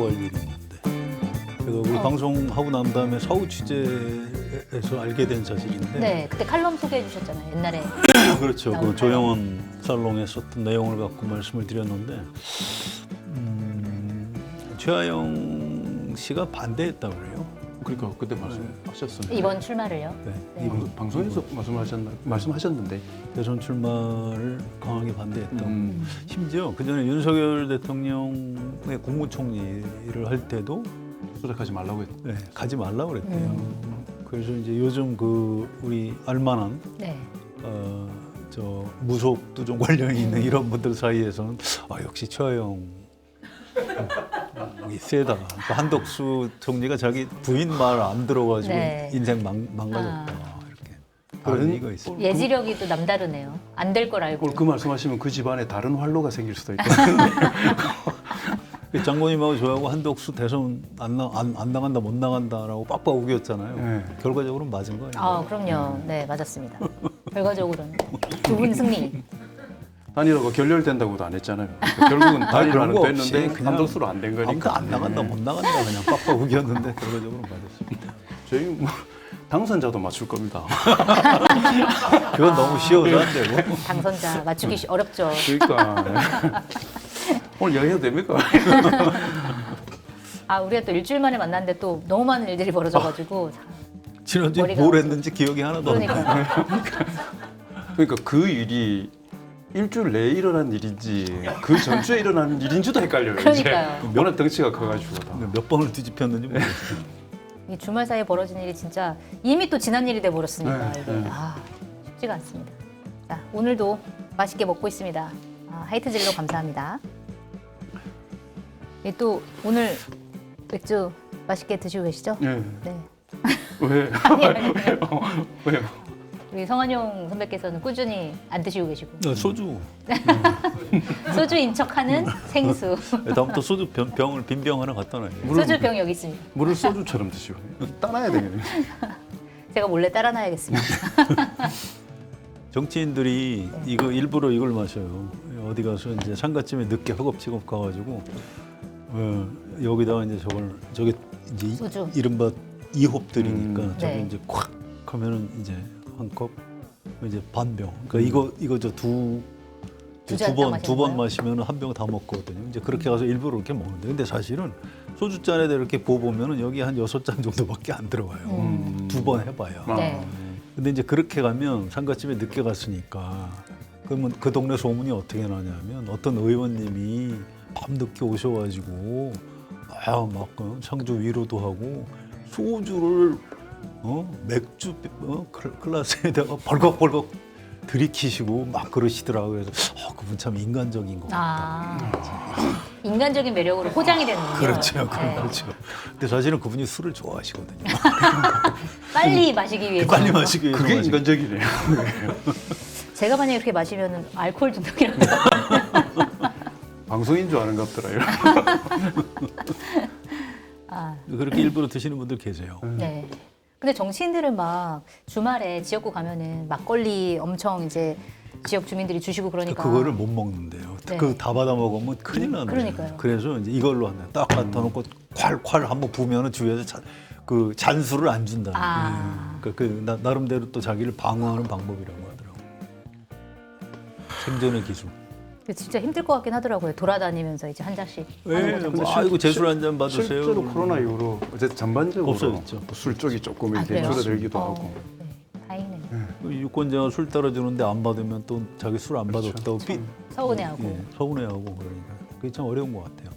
보고할 일이 있는데 그래서 우리 방송하고 난 다음에 사후 취재에서 알게 된 사실인데 네, 그때 칼럼 소개해 주셨잖아요. 옛날에. 그렇죠. 나온 그 조영원 살롱에 썼던 내용을 갖고 말씀을 드렸는데 최하영 씨가 반대했다고 그래요. 그러니까 그때 말씀하셨습니다. 이번 출마를요. 네. 네. 이번 방송에서 말씀하셨는데 대선 출마를 강하게 반대했다고. 심지어 그 전에 윤석열 대통령의 국무총리를 할 때도 수락하지 말라고 했죠. 네, 가지 말라고 그랬대요. 그래서 이제 요즘 그 우리 알만한 네. 저 무속도 좀 관련이 있는 이런 분들 사이에서는 역시 최하영 이 세다. 그 한덕수 총리가 자기 부인 말 안 들어가지고 네. 인생 망가졌다 이렇게 그런 다른- 얘기가 있어요. 예지력이 또 남다르네요. 안 될 걸 알고. 오늘 그 말씀하시면 그 집안에 다른 활로가 생길 수도 있거든요. 장모님하고 저하고 한덕수 대선 안 나간다 못 나간다라고 빡빡 우겼잖아요. 네. 결과적으로는 맞은 거예요. 아, 그럼요. 네, 맞았습니다. 결과적으로는 두 분 승리. 단일화가 결렬된다고도 안 했잖아요. 그러니까 결국은 단일화는 그런 거 없이 됐는데 그냥 한덕수로 안 된 거니까. 안 나간다 못 나간다 그냥 빡빡 우겼는데 결과적으로 맞았습니다. 저희 뭐 당선자도 맞출 겁니다. 그건 너무 쉬워서 안 되고. 당선자 맞추기 어렵죠. 그러니까 오늘 이야기해도 됩니까? 아, 우리가 또 일주일 만에 만났는데 또 너무 많은 일들이 벌어져가지고. 지난주에 머리가 뭘 했는지 기억이 하나도 안 나요. 그러니까. 그러니까 그 일이 일주일 내에 일어난 일인지 그 전주에 일어난 일인지도 헷갈려요. 그러니까요. 이제 워낙 덩치가 커가지고 다. 몇 번을 뒤집혔는지 모르겠어요. 이 주말 사이에 벌어진 일이 진짜 이미 또 지난 일이 돼 버렸으니까 네, 이게 네. 쉽지가 않습니다. 자, 오늘도 맛있게 먹고 있습니다. 하이트질로 감사합니다. 또 오늘 맥주 맛있게 드시고 계시죠? 네. 네. 왜? 아니요. 왜요? 우리 성환용 선배께서는 꾸준히 안 드시고 계시고 소주. 소주인 척하는 생수. 다음부터 소주 병을 빈 병 하나 갖다 놔요. 소주병 여기 있습니다. 물을 소주처럼 드시고 따라야 되겠네요. 제가 몰래 따라놔야겠습니다. 정치인들이 이거 일부러 이걸 마셔요. 어디 가서 이제 상가집에 늦게 허겁지겁 가가지고 여기다가 이제 저게 이제 소주. 이른바 이홉들이니까 저게 네. 이제 콱 하면은 이제 한 컵, 이제 반 병. 그러니까 이거 저 두 잔 딱 두 번 마시는 마시면 한 병 다 먹거든요. 이제 그렇게 가서 일부러 이렇게 먹는데, 근데 사실은 소주 잔에다 이렇게 부어보면은 여기 한 6잔 정도밖에 안 들어가요. 두 번 해봐야. 네. 근데 이제 그렇게 가면 상가집에 늦게 갔으니까 그러면 그 동네 소문이 어떻게 나냐면 어떤 의원님이 밤늦게 오셔가지고 막 상주 위로도 하고 소주를 맥주 클라스에다가 벌컥벌컥 들이키시고 막 그러시더라고요. 그래서 그분 참 인간적인 것 같다. 인간적인 매력으로 포장이 되는군요. 그렇죠, 네. 그렇죠. 근데 사실은 그분이 술을 좋아하시거든요. 빨리 마시기 위해서. 빨리 마시기 위해서. 그게 마시고. 인간적이네요. 제가 만약에 그렇게 마시면 알코올 중독이라고. 방송인 줄 아는 것 같더라요. 그렇게 일부러 드시는 분들 계세요. 네. 근데 정치인들은 막 주말에 지역구 가면은 막걸리 엄청 이제 지역 주민들이 주시고 그러니까. 그거를 못 먹는데요. 네. 그 다 받아 먹으면 큰일 나는 그러니까요. 그래서 이제 이걸로 한다. 딱 갖다 놓고 콸콸 한번 부면은 주위에서 그 잔수를 안 준다. 나름대로 또 자기를 방어하는 방법이라고 하더라고. 생존의 기술. 진짜 힘들 것 같긴 하더라고요. 돌아다니면서 이제 한 잔씩 하는 거죠. 뭐, 아이고 제술 한 잔 받으세요. 실제로 코로나 이후로 어제 전반적으로 없어졌죠. 술 쪽이 조금 이렇게 그래요? 줄어들기도 하고. 네, 다행이네요. 유권자가 술 따라주는데 안 받으면 또 자기 술 안 받았다고 서운해하고. 서운해하고 그러니까 그게 참 어려운 것 같아요.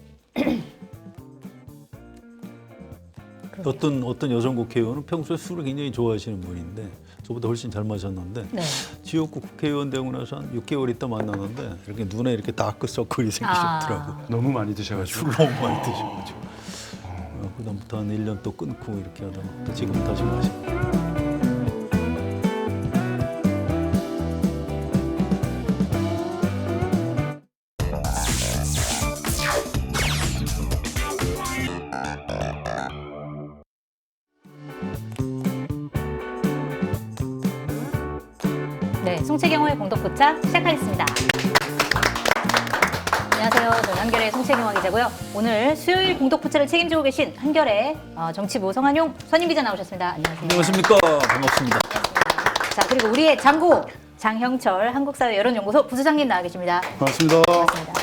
어떤 여성 국회의원은 평소에 술을 굉장히 좋아하시는 분인데 저보다 훨씬 잘 마셨는데 네. 지역구 국회의원 되고 나서 한 6개월 있다 만나는데 이렇게 눈에 이렇게 다크서클이 생기셨더라고. 너무 많이 드셔가지고. 술 너무 많이 드셔가지고. 그다음부터 한 1년 또 끊고 이렇게 하다가 또 지금 다시 마시고. 네, 송채경호의 공덕포차 시작하겠습니다. 안녕하세요. 저는 한결의 송채경화 기자고요. 오늘 수요일 공동 부차를 책임지고 계신 한결의 정치부 성한용 선임 기자 나오셨습니다. 안녕하세요. 안녕하십니까. 반갑습니다. 자, 그리고 우리의 장고 장형철 한국사회여론연구소 부소장님 나와 계십니다. 반갑습니다. 반갑습니다.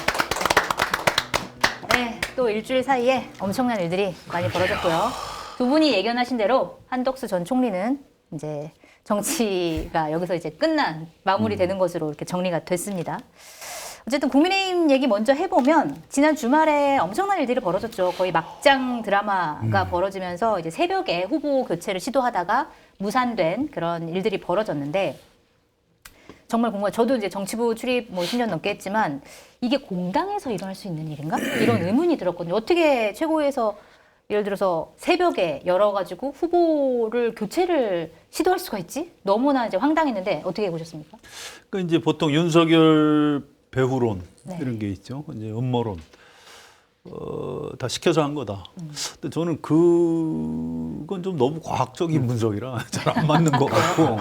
네, 또 일주일 사이에 엄청난 일들이 많이 벌어졌고요. 두 분이 예견하신 대로 한덕수 전 총리는 이제 정치가 여기서 이제 끝난 마무리되는 것으로 이렇게 정리가 됐습니다. 어쨌든 국민의힘 얘기 먼저 해보면 지난 주말에 엄청난 일들이 벌어졌죠. 거의 막장 드라마가 벌어지면서 이제 새벽에 후보 교체를 시도하다가 무산된 그런 일들이 벌어졌는데 정말 궁금해요. 저도 이제 정치부 출입 뭐 10년 넘게 했지만 이게 공당에서 일어날 수 있는 일인가? 이런 의문이 들었거든요. 어떻게 최고위에서 예를 들어서 새벽에 열어가지고 후보를 교체를 시도할 수가 있지? 너무나 이제 황당했는데 어떻게 보셨습니까? 그 이제 보통 윤석열 배후론 네. 이런 게 있죠. 이제 음모론. 다 시켜서 한 거다. 근데 저는 그건 좀 너무 과학적인 분석이라 잘 안 맞는 것 같고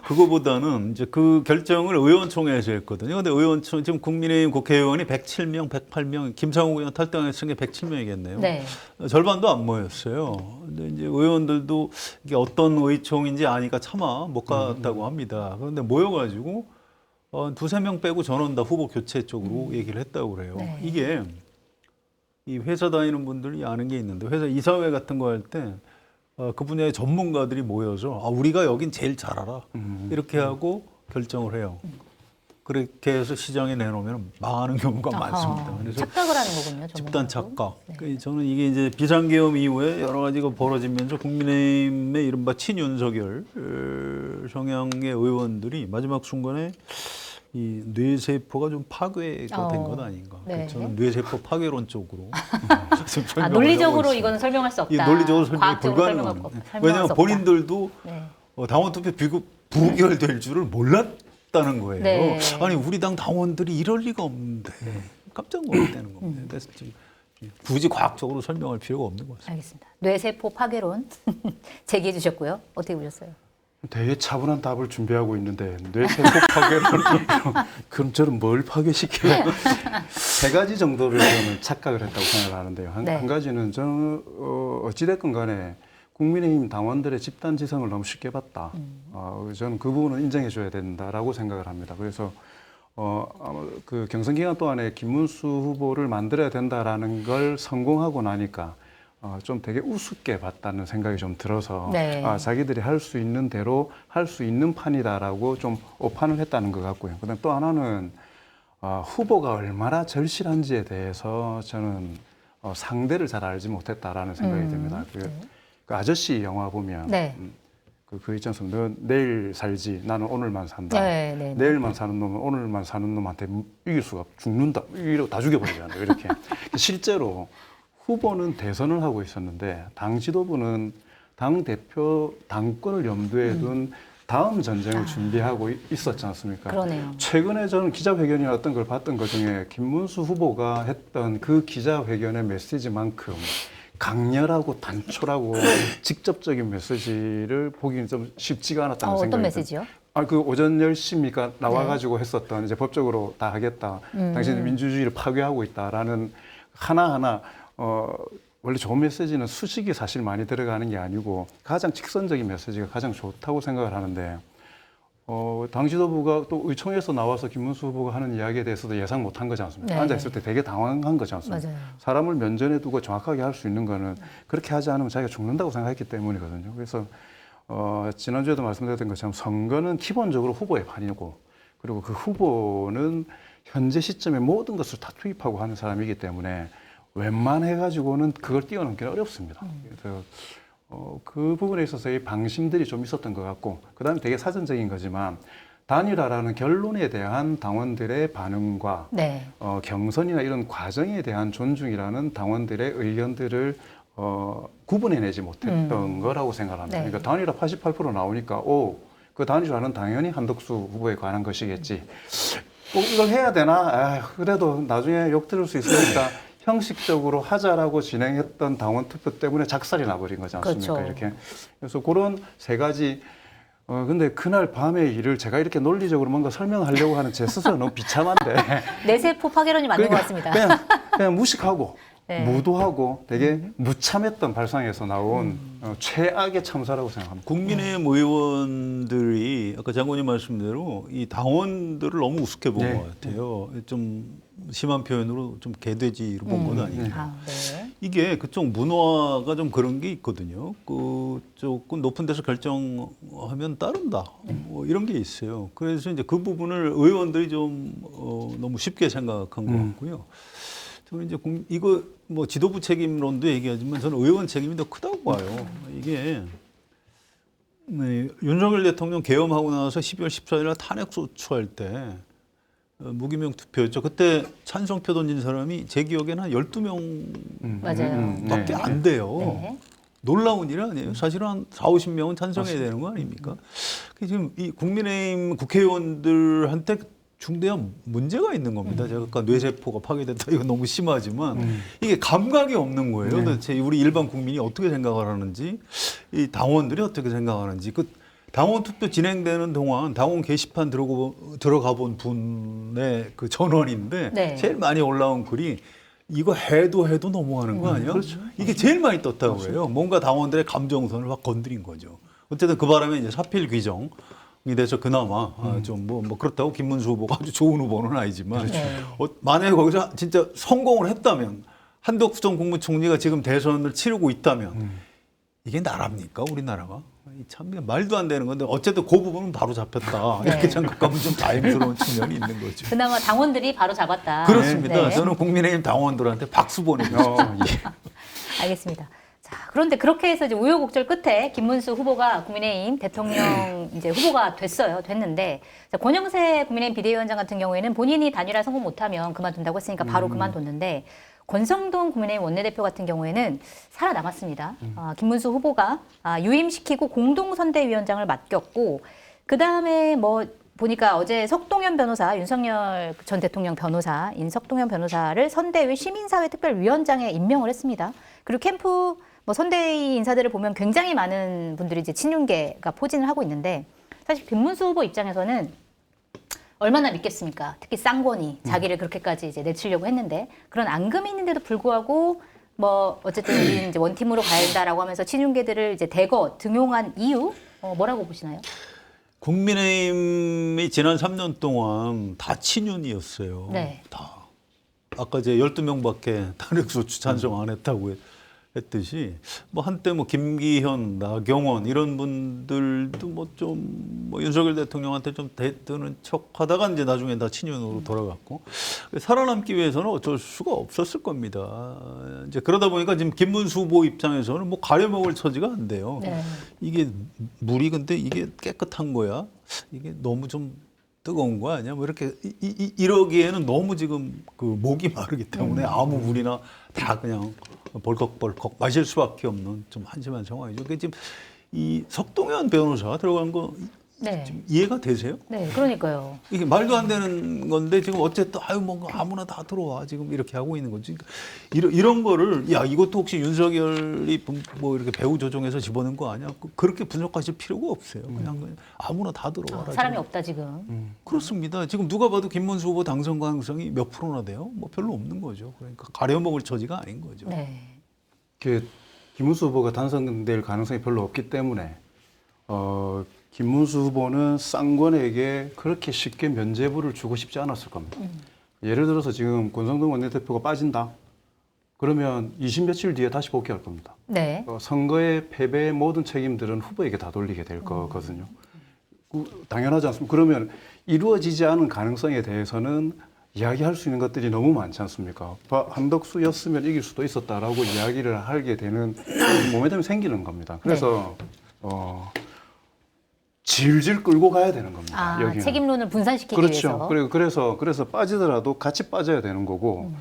그거보다는 이제 그 결정을 의원총회에서 했거든요. 근데 의원총 지금 국민의힘 국회의원이 107명, 108명, 김상욱 의원 탈당했은 게 107명이겠네요. 네. 절반도 안 모였어요. 근데 이제 의원들도 이게 어떤 의총인지 아니까 차마 못 갔다고 합니다. 그런데 모여가지고 두세 명 빼고 전원 다 후보 교체 쪽으로 얘기를 했다고 그래요. 네. 이게 이 회사 다니는 분들이 아는 게 있는데 회사 이사회 같은 거 할 때 그 분야의 전문가들이 모여서 우리가 여긴 제일 잘 알아. 이렇게 하고 결정을 해요. 그렇게 해서 시장에 내놓으면 망하는 경우가 많습니다. 그래서 착각을 하는 거군요. 집단 전문가도. 착각. 네. 그 저는 이게 이제 비상계엄 이후에 여러 가지가 벌어지면서 국민의힘의 이른바 친윤석열 성향의 의원들이 마지막 순간에 이 뇌세포가 좀 파괴가 된 것 아닌가. 네. 그래서 저는 뇌세포 파괴론 쪽으로 지금 설명을 논리적으로 하고 있습니다. 이거는 설명할 수 없다. 이 논리적으로 설명이 과학적으로 불가능한. 설명할 수 왜냐하면 없다. 본인들도 네. 당원 투표 부결될 줄을 몰랐다는 거예요. 네. 아니 우리 당 당원들이 이럴 리가 없는데 깜짝 놀랐다는 겁니다. 그래서 좀 굳이 과학적으로 설명할 필요가 없는 거죠. 알겠습니다. 뇌세포 파괴론 제기해 주셨고요. 어떻게 보셨어요? 되게 차분한 답을 준비하고 있는데 뇌세포 파괴를 그럼 저는 뭘 파괴시켜요? 세 가지 정도를 저는 착각을 했다고 생각을 하는데요. 한 네. 가지는 저는 어찌됐건 간에 국민의힘 당원들의 집단지성을 너무 쉽게 봤다. 저는 그 부분은 인정해 줘야 된다라고 생각을 합니다. 그래서 아마 그 경선 기간 동안에 김문수 후보를 만들어야 된다라는 걸 성공하고 나니까 좀 되게 우습게 봤다는 생각이 좀 들어서 네. 자기들이 할 수 있는 대로 할 수 있는 판이다라고 좀 오판을 했다는 것 같고요. 그다음 또 하나는 후보가 얼마나 절실한지에 대해서 저는 상대를 잘 알지 못했다라는 생각이 듭니다. 그 아저씨 영화 보면 네. 그 있지 않습니까? 너 내일 살지, 나는 오늘만 산다. 네, 네. 내일만 사는 놈은 오늘만 사는 놈한테 이길 수가 없, 죽는다. 이러고 다 죽여버리잖아요. 이렇게. 실제로 후보는 대선을 하고 있었는데 당 지도부는 당 대표 당권을 염두에 둔 다음 전쟁을 준비하고 있었지 않습니까? 그러네요. 최근에 저는 기자회견이나 어떤 걸 봤던 것 중에 김문수 후보가 했던 그 기자회견의 메시지만큼 강렬하고 단촐하고 직접적인 메시지를 보기는 좀 쉽지가 않았다는 생각이 어떤 듭니다. 메시지요? 그 오전 10시니까 나와가지고 했었던 이제 법적으로 다 하겠다. 당신은 민주주의를 파괴하고 있다라는 하나하나 원래 좋은 메시지는 수식이 사실 많이 들어가는 게 아니고 가장 직선적인 메시지가 가장 좋다고 생각을 하는데 당 지도부가 또 의총에서 나와서 김문수 후보가 하는 이야기에 대해서도 예상 못한 거지 않습니까? 네. 앉아있을 때 되게 당황한 거지 않습니까? 맞아요. 사람을 면전에 두고 정확하게 할 수 있는 거는 그렇게 하지 않으면 자기가 죽는다고 생각했기 때문이거든요. 그래서 지난주에도 말씀드렸던 것처럼 선거는 기본적으로 후보의 판이고 그리고 그 후보는 현재 시점에 모든 것을 다 투입하고 하는 사람이기 때문에 웬만해가지고는 그걸 뛰어넘기는 어렵습니다. 그래서 그 부분에 있어서의 방심들이 좀 있었던 것 같고 그다음에 되게 사전적인 거지만 단일화라는 결론에 대한 당원들의 반응과 네. 경선이나 이런 과정에 대한 존중이라는 당원들의 의견들을 구분해내지 못했던 거라고 생각합니다. 네. 그러니까 단일화 88% 나오니까 그 단일화는 당연히 한덕수 후보에 관한 것이겠지. 꼭 이걸 해야 되나? 그래도 나중에 욕 들을 수 있으니까 형식적으로 하자라고 진행했던 당원 투표 때문에 작살이 나버린 거지 않습니까? 그렇죠. 이렇게. 그래서 그런 세 가지 근데 그날 밤의 일을 제가 이렇게 논리적으로 뭔가 설명하려고 하는 제 스스로 너무 비참한데. 내세포 파괴론이 맞는 것 같습니다. 그냥 무식하고 네. 무도하고 되게 무참했던 발상에서 나온 최악의 참사라고 생각합니다. 국민의힘 의원들이 아까 장관님 말씀대로 이 당원들을 너무 우습게 본 네. 것 같아요. 좀 심한 표현으로 좀 개돼지로 본 건 아니에요. 아, 네. 이게 그쪽 문화가 좀 그런 게 있거든요. 그쪽 높은 데서 결정하면 따른다. 뭐 이런 게 있어요. 그래서 이제 그 부분을 의원들이 좀 너무 쉽게 생각한 것 같고요. 저는 이제 이거 뭐 지도부 책임론도 얘기하지만 저는 의원 책임이 더 크다고 봐요. 이게 네, 윤석열 대통령 계엄하고 나서 12월 14일 날 탄핵 소추할 때 무기명 투표였죠. 그때 찬성표 던진 사람이 제 기억에는 한 12명 맞아요. 밖에 안 돼요. 네. 놀라운 일 아니에요. 사실은 한 4, 50명은 찬성해야 되는 거 아닙니까? 지금 이 국민의힘 국회의원들한테 중대한 문제가 있는 겁니다. 제가 아까 뇌세포가 파괴됐다 이거 너무 심하지만 이게 감각이 없는 거예요. 도대체 우리 일반 국민이 어떻게 생각을 하는지 이 당원들이 어떻게 생각하는지 그 당원 투표 진행되는 동안 당원 게시판 들어가 본 분의 그 전원인데 네. 제일 많이 올라온 글이 이거 해도 넘어가는 거 아니야? 그렇죠. 이게 제일 많이 떴다고 해요. 뭔가 당원들의 감정선을 확 건드린 거죠. 어쨌든 그 바람에 이제 사필 규정이 돼서 그나마 좀 뭐 그렇다고 김문수 후보가 아주 좋은 후보는 아니지만 네. 만약에 거기서 진짜 성공을 했다면 한덕수 전 국무총리가 지금 대선을 치르고 있다면 이게 나라입니까? 우리나라가? 참 말도 안 되는 건데 어쨌든 그 부분은 바로 잡혔다. 네. 이렇게 생각하면 좀 다행스러운 측면이 있는 거죠. 그나마 당원들이 바로 잡았다. 그렇습니다. 네. 저는 국민의힘 당원들한테 박수 보내고 싶어요. 알겠습니다. 자, 그런데 그렇게 해서 이제 우여곡절 끝에 김문수 후보가 국민의힘 대통령 이제 후보가 됐는데 자, 권영세 국민의힘 비대위원장 같은 경우에는 본인이 단일화 성공 못하면 그만둔다고 했으니까 바로 그만뒀는데 권성동 국민의힘 원내대표 같은 경우에는 살아남았습니다. 김문수 후보가 유임시키고 공동선대위원장을 맡겼고 그 다음에 뭐 보니까 어제 석동현 변호사, 윤석열 전 대통령 변호사인 석동현 변호사를 선대위 시민사회특별위원장에 임명을 했습니다. 그리고 캠프 뭐 선대위 인사들을 보면 굉장히 많은 분들이 이제 친윤계가 포진을 하고 있는데 사실 김문수 후보 입장에서는 얼마나 믿겠습니까? 특히 쌍권이 자기를 그렇게까지 이제 내치려고 했는데 그런 앙금이 있는데도 불구하고 뭐 어쨌든 우리는 이제 원팀으로 가야 된다라고 하면서 친윤계들을 이제 대거 등용한 이유 뭐라고 보시나요? 국민의힘이 지난 3년 동안 다 친윤이었어요. 네. 다. 아까 이제 12명밖에 탄핵소추 찬성 안 했다고 했듯이 뭐 한때 뭐 김기현, 나경원 이런 분들도 뭐 좀 뭐 윤석열 대통령한테 좀 대드는 척하다가 이제 나중에 다 친윤으로 돌아갔고 살아남기 위해서는 어쩔 수가 없었을 겁니다. 이제 그러다 보니까 지금 김문수 후보 입장에서는 뭐 가려먹을 처지가 안 돼요. 네. 이게 물이 근데 이게 깨끗한 거야? 이게 너무 좀 뜨거운 거 아니야? 뭐 이렇게 이러기에는 너무 지금 그 목이 마르기 때문에 아무 물이나 다 그냥 벌컥벌컥 마실 수밖에 없는 좀 한심한 상황이죠. 그러니까 지금 이 석동현 변호사 들어간 거 네. 지금 이해가 되세요? 네, 그러니까요. 이게 말도 안 되는 건데 지금 어쨌든 아유 뭐 아무나 다 들어와 지금 이렇게 하고 있는 거지. 그러니까 이런 거를 야 이것도 혹시 윤석열이 뭐 이렇게 배후 조종해서 집어넣은 거 아니야? 그렇게 분석하실 필요가 없어요. 그냥 아무나 다 들어와라. 사람이 지금. 없다 지금. 그렇습니다. 지금 누가 봐도 김문수 후보 당선 가능성이 몇 프로나 돼요? 뭐 별로 없는 거죠. 그러니까 가려먹을 처지가 아닌 거죠. 네. 김문수 후보가 당선될 가능성이 별로 없기 때문에 김문수 후보는 쌍권에게 그렇게 쉽게 면죄부를 주고 싶지 않았을 겁니다. 예를 들어서 지금 권성동 원내대표가 빠진다. 그러면 20며칠 뒤에 다시 복귀할 겁니다. 네. 선거의 패배의 모든 책임들은 후보에게 다 돌리게 될 거거든요. 당연하지 않습니까? 그러면 이루어지지 않은 가능성에 대해서는 이야기할 수 있는 것들이 너무 많지 않습니까? 한덕수였으면 이길 수도 있었다라고 이야기를 하게 되는 모멘텀이 생기는 겁니다. 그래서 질질 끌고 가야 되는 겁니다. 여기는. 책임론을 분산시키기 그렇죠. 위해서. 그래서 빠지더라도 같이 빠져야 되는 거고,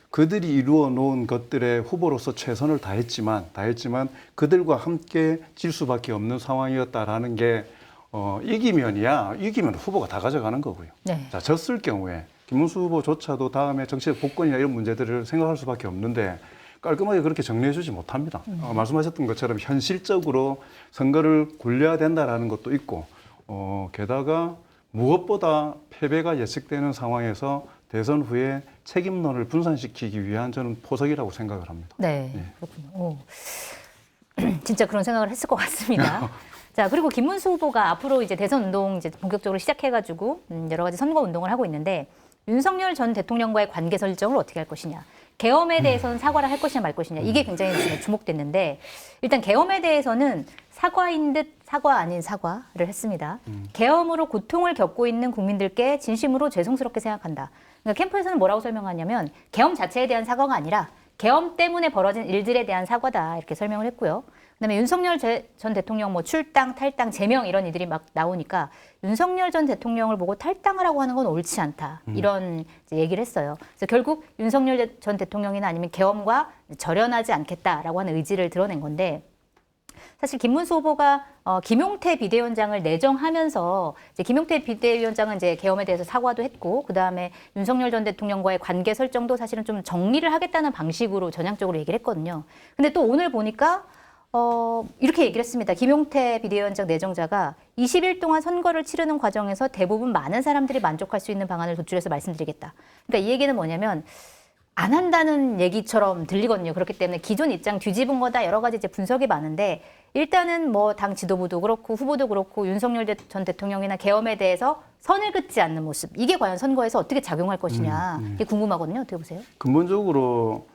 그들이 이루어 놓은 것들의 후보로서 최선을 다했지만 그들과 함께 질 수밖에 없는 상황이었다라는 게 이기면 후보가 다 가져가는 거고요. 네. 자, 졌을 경우에 김문수 후보조차도 다음에 정치적 복권이나 이런 문제들을 생각할 수밖에 없는데 깔끔하게 그렇게 정리해주지 못합니다. 말씀하셨던 것처럼 현실적으로 선거를 굴려야 된다라는 것도 있고, 게다가 무엇보다 패배가 예측되는 상황에서 대선 후에 책임론을 분산시키기 위한 저는 포석이라고 생각을 합니다. 네, 예. 그렇군요. 오. 진짜 그런 생각을 했을 것 같습니다. 자, 그리고 김문수 후보가 앞으로 이제 대선 운동 이제 본격적으로 시작해가지고 여러 가지 선거 운동을 하고 있는데 윤석열 전 대통령과의 관계 설정을 어떻게 할 것이냐, 계엄에 대해서는 사과를 할 것이냐 말 것이냐, 이게 굉장히 지금 주목됐는데, 일단 계엄에 대해서는 사과인 듯 사과 아닌 사과를 했습니다. 계엄으로 고통을 겪고 있는 국민들께 진심으로 죄송스럽게 생각한다. 그러니까 캠프에서는 뭐라고 설명하냐면 계엄 자체에 대한 사과가 아니라 계엄 때문에 벌어진 일들에 대한 사과다, 이렇게 설명을 했고요. 그다음에 윤석열 전 대통령 뭐 출당, 탈당, 제명 이런 이들이 막 나오니까 윤석열 전 대통령을 보고 탈당을 하고 하는 건 옳지 않다, 이런 이제 얘기를 했어요. 그래서 결국 윤석열 전 대통령이나 아니면 계엄과 절연하지 않겠다라고 하는 의지를 드러낸 건데, 사실 김문수 후보가 김용태 비대위원장을 내정하면서 이제 김용태 비대위원장은 이제 계엄에 대해서 사과도 했고, 그 다음에 윤석열 전 대통령과의 관계 설정도 사실은 좀 정리를 하겠다는 방식으로 전향적으로 얘기를 했거든요. 근데 또 오늘 보니까 이렇게 얘기를 했습니다. 김용태 비대위원장 내정자가 20일 동안 선거를 치르는 과정에서 대부분 많은 사람들이 만족할 수 있는 방안을 도출해서 말씀드리겠다. 그러니까 이 얘기는 뭐냐면 안 한다는 얘기처럼 들리거든요. 그렇기 때문에 기존 입장 뒤집은 거다, 여러 가지 이제 분석이 많은데, 일단은 뭐 당 지도부도 그렇고 후보도 그렇고 윤석열 전 대통령이나 계엄에 대해서 선을 긋지 않는 모습, 이게 과연 선거에서 어떻게 작용할 것이냐, 이게 궁금하거든요. 어떻게 보세요? 근본적으로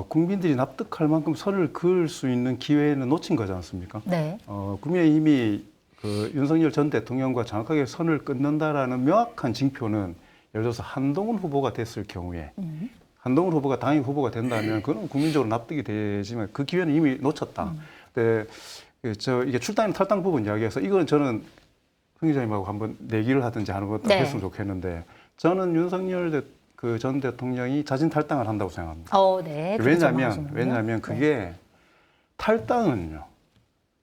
국민들이 납득할 만큼 선을 그을 수 있는 기회는 놓친 거지 않습니까? 네. 국민의힘이 그 윤석열 전 대통령과 정확하게 선을 끊는다라는 명확한 징표는, 예를 들어서 한동훈 후보가 됐을 경우에, 한동훈 후보가 당의 후보가 된다면 그건 국민적으로 납득이 되지만 그 기회는 이미 놓쳤다. 근데 이게 출당이나 탈당 부분 이야기해서 이거는 저는 흥 기자님하고 한번 내기를 하든지 하는 것도 네. 했으면 좋겠는데, 저는 윤석열 전 대통령이 자진 탈당을 한다고 생각합니다. 네. 그렇게 전망하시는군요. 왜냐하면 그게 탈당은요,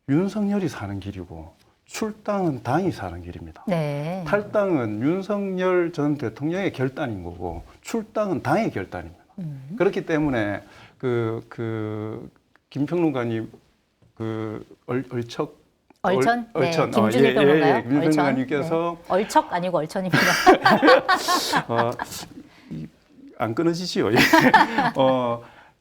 윤석열이 사는 길이고 출당은 당이 사는 길입니다. 네. 탈당은 윤석열 전 대통령의 결단인 거고 출당은 당의 결단입니다. 그렇기 때문에 김평론가님 얼천? 네. 김준일 평론가요? 김평론가님께서 네. 얼척 아니고 얼천입니다. 안 끊어지지요.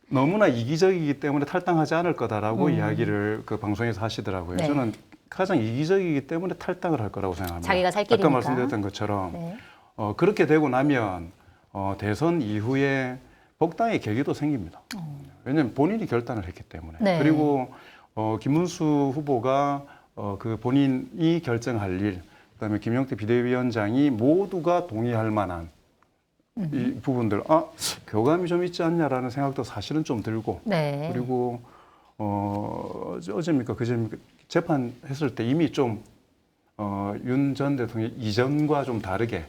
너무나 이기적이기 때문에 탈당하지 않을 거다라고 이야기를 그 방송에서 하시더라고요. 네. 저는 가장 이기적이기 때문에 탈당을 할 거라고 생각합니다. 자기가 살 길이니까. 아까 말씀드렸던 것처럼 네. 그렇게 되고 나면 대선 이후에 복당의 계기도 생깁니다. 왜냐하면 본인이 결단을 했기 때문에. 네. 그리고 김문수 후보가 그 본인이 결정할 일, 그다음에 김용태 비대위원장이 모두가 동의할 만한 이 부분들, 교감이 좀 있지 않냐라는 생각도 사실은 좀 들고, 네. 그리고 어제입니까 그제입니까 재판했을 때 이미 좀 윤 전 대통령 이전과 좀 다르게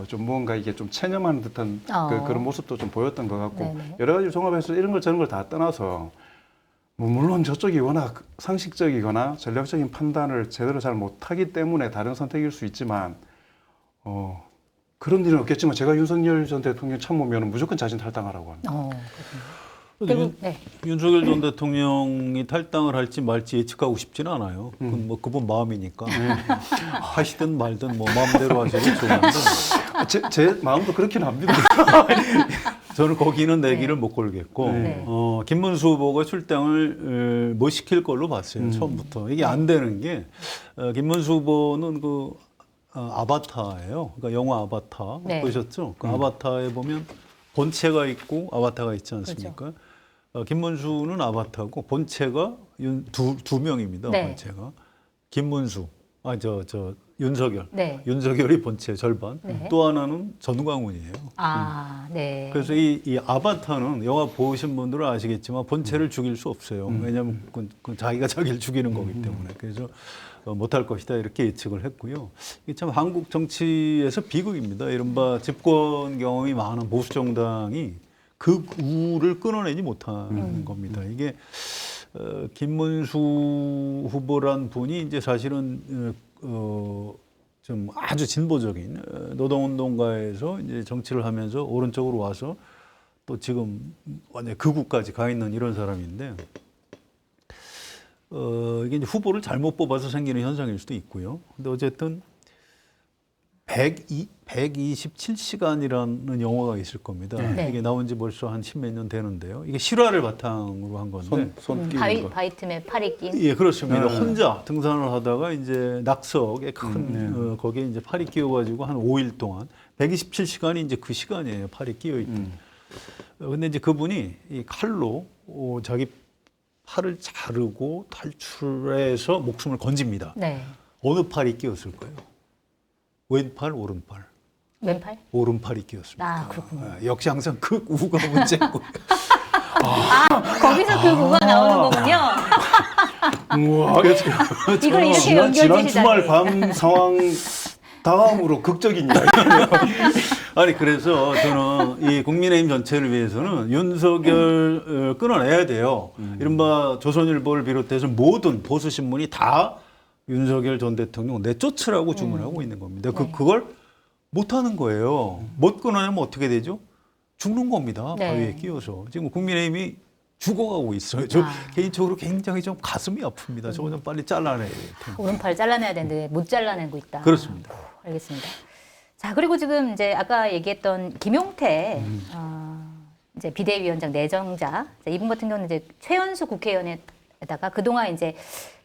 좀 뭔가 이게 좀 체념하는 듯한 그런 모습도 좀 보였던 것 같고, 네네. 여러 가지 종합해서 이런 걸 저런 걸 다 떠나서 뭐 물론 저쪽이 워낙 상식적이거나 전략적인 판단을 제대로 잘 못하기 때문에 다른 선택일 수 있지만 그런 일은 없겠지만 제가 윤석열 전 대통령 참모면 무조건 자진 탈당하라고 합니다. 그리고 네. 윤석열 전 대통령이 탈당을 할지 말지 예측하고 싶지는 않아요. 그건 뭐 그분 마음이니까 하시든 말든 뭐 마음대로 하셔도 좋은데 제 마음도 그렇긴 합니다. 저는 거기는 내기를 못 걸겠고 네. 김문수 후보가 출당을 못 시킬 걸로 봤어요. 처음부터. 이게 안 되는 게 김문수 후보는 그 아바타예요. 그러니까 영화 아바타 네. 보셨죠? 그 아바타에 보면 본체가 있고 아바타가 있지 않습니까? 김문수는 아바타고 본체가 두 명입니다. 네. 본체가 김문수, 윤석열. 네. 윤석열이 본체 절반. 네. 또 하나는 전광훈이에요. 네. 그래서 이 아바타는 영화 보신 분들은 아시겠지만 본체를 죽일 수 없어요. 왜냐하면 그건 자기가 자기를 죽이는 거기 때문에. 그래서 못할 것이다 이렇게 예측을 했고요. 이게 참 한국 정치에서 비극입니다. 이른바 집권 경험이 많은 보수 정당이 그 우를 끊어내지 못하는 겁니다. 이게 김문수 후보란 분이 이제 사실은 좀 아주 진보적인 노동운동가에서 이제 정치를 하면서 오른쪽으로 와서 또 지금 완전 극우까지 가 있는 이런 사람인데 이게 이제 후보를 잘못 뽑아서 생기는 현상일 수도 있고요. 근데 어쨌든 127시간이라는 영화가 있을 겁니다. 네. 이게 나온 지 벌써 한 십몇 년 되는데요. 이게 실화를 바탕으로 한 건데. 손 끼는 거. 바이트맨 팔이 낀. 예, 그렇습니다. 네. 혼자 등산을 하다가 이제 낙석에 큰 거기에 이제 팔이 끼어가지고 한 5일 동안 127시간이 이제 그 시간이에요. 팔이 끼어 있던. 근데 이제 그분이 이 칼로 자기 팔을 자르고 탈출해서 목숨을 건집니다. 네. 어느 팔이 끼었을 거예요? 왼팔, 오른팔. 왼팔? 오른팔이 끼었습니다. 아, 그렇군요. 역시 항상 극우가 문제고. 거기서 그 구가 나오는 거군요. 우와, 이걸 이렇게 지난 연결되시다니. 주말 밤 상황 다음으로 극적인 이야기. 아니 그래서 저는 이 국민의힘 전체를 위해서는 윤석열 끊어내야 돼요. 이른바 조선일보를 비롯해서 모든 보수 신문이 다 윤석열 전 대통령 내쫓으라고 주문하고 있는 겁니다. 네. 그걸 못하는 거예요. 못 끊어내면 어떻게 되죠? 죽는 겁니다. 네. 바위에 끼어서. 지금 국민의힘이 죽어가고 있어요. 저 개인적으로 굉장히 좀 가슴이 아픕니다. 저거 좀 빨리 잘라내야 돼요. 오른팔 잘라내야 되는데 못 잘라내고 있다. 그렇습니다. 알겠습니다. 자, 그리고 지금 이제 아까 얘기했던 김용태 이제 비대위원장 내정자 이분 같은 경우는 이제 최연수 국회의원에다가 그동안 이제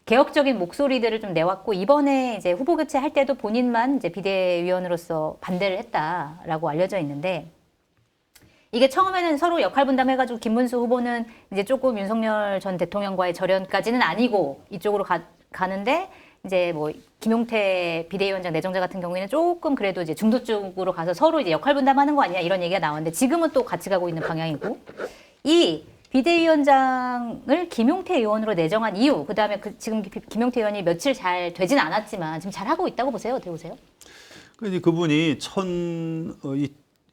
개혁적인 목소리들을 좀 내왔고 이번에 이제 후보 교체할 때도 본인만 이제 비대위원으로서 반대를 했다라고 알려져 있는데 이게 처음에는 서로 역할 분담해가지고 김문수 후보는 이제 조금 윤석열 전 대통령과의 절연까지는 아니고 이쪽으로 가는데 이제 뭐 김용태 비대위원장 내정자 같은 경우에는 조금 그래도 이제 중도 쪽으로 가서 서로 이제 역할 분담하는 거 아니냐 이런 얘기가 나왔는데 지금은 또 같이 가고 있는 방향이고 이 비대위원장을 김용태 의원으로 내정한 이유 그다음에 지금 김용태 의원이 며칠 잘 되진 않았지만 지금 잘 하고 있다고 보세요. 어떻게 보세요? 이제 그분이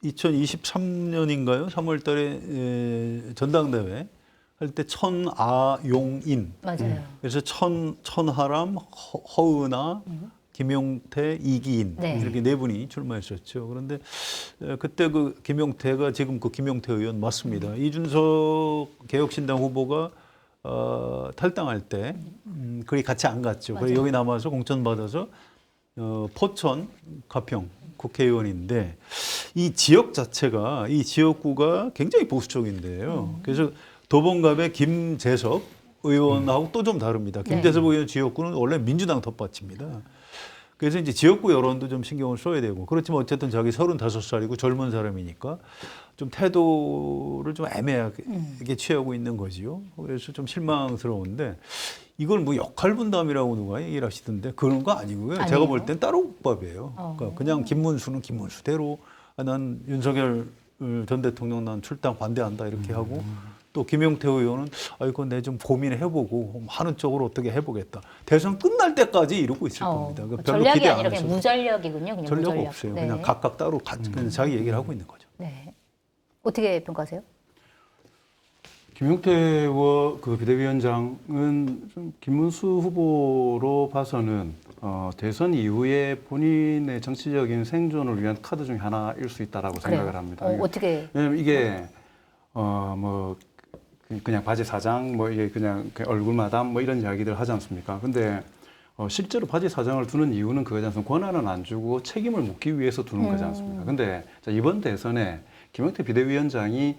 2023년인가요? 3월 달에 전당대회 할 때 천아용인. 맞아요. 그래서 천하람, 허은하, 김용태, 이기인 네. 이렇게 네 분이 출마했었죠. 그런데 그때 그 김용태가 지금 그 김용태 의원 맞습니다. 이준석 개혁신당 후보가 탈당할 때 거기 같이 안 갔죠. 그래서 여기 남아서 공천 받아서 포천 가평 국회의원인데 이 지역 자체가 이 지역구가 굉장히 보수적인데요. 그래서 도봉갑의 김재석 의원하고 또 좀 다릅니다. 김재석 의원 지역구는 원래 민주당 덧받칩니다. 그래서 이제 지역구 여론도 좀 신경을 써야 되고 그렇지만 어쨌든 자기 35살이고 젊은 사람이니까 좀 태도를 좀 애매하게 취하고 있는 거지요. 그래서 좀 실망스러운데 이걸 뭐 역할 분담이라고 누가 얘기를 하시던데 그런 거 아니고요. 아니에요? 제가 볼 땐 따로 국밥이에요. 그러니까 그냥 김문수는 김문수대로 난 윤석열 전 대통령 난 출당 반대한다 이렇게 하고 또 김용태 의원은 이거 내 좀 고민해보고 하는 쪽으로 어떻게 해보겠다. 대선 끝날 때까지 이러고 있을 겁니다. 별로 전략이 기대 안 아니라 그냥 하셔도. 무전략이군요. 그냥 전략 무전략. 없어요. 네. 그냥 각각 따로 그냥 자기 얘기를 하고 있는 거죠. 네. 어떻게 평가하세요? 김용태 그 비대위원장은 좀 김문수 후보로 봐서는 대선 이후에 본인의 정치적인 생존을 위한 카드 중에 하나일 수 있다라고 생각을 합니다. 어떻게? 왜냐면 이게 뭐 그냥 바지 사장 뭐 이게 그냥 얼굴 마담 뭐 이런 이야기들 하지 않습니까? 근데 실제로 바지 사장을 두는 이유는 그거지 않습니까? 권한은 안 주고 책임을 묻기 위해서 두는 거지 않습니까? 근데 자, 이번 대선에 김용태 비대위원장이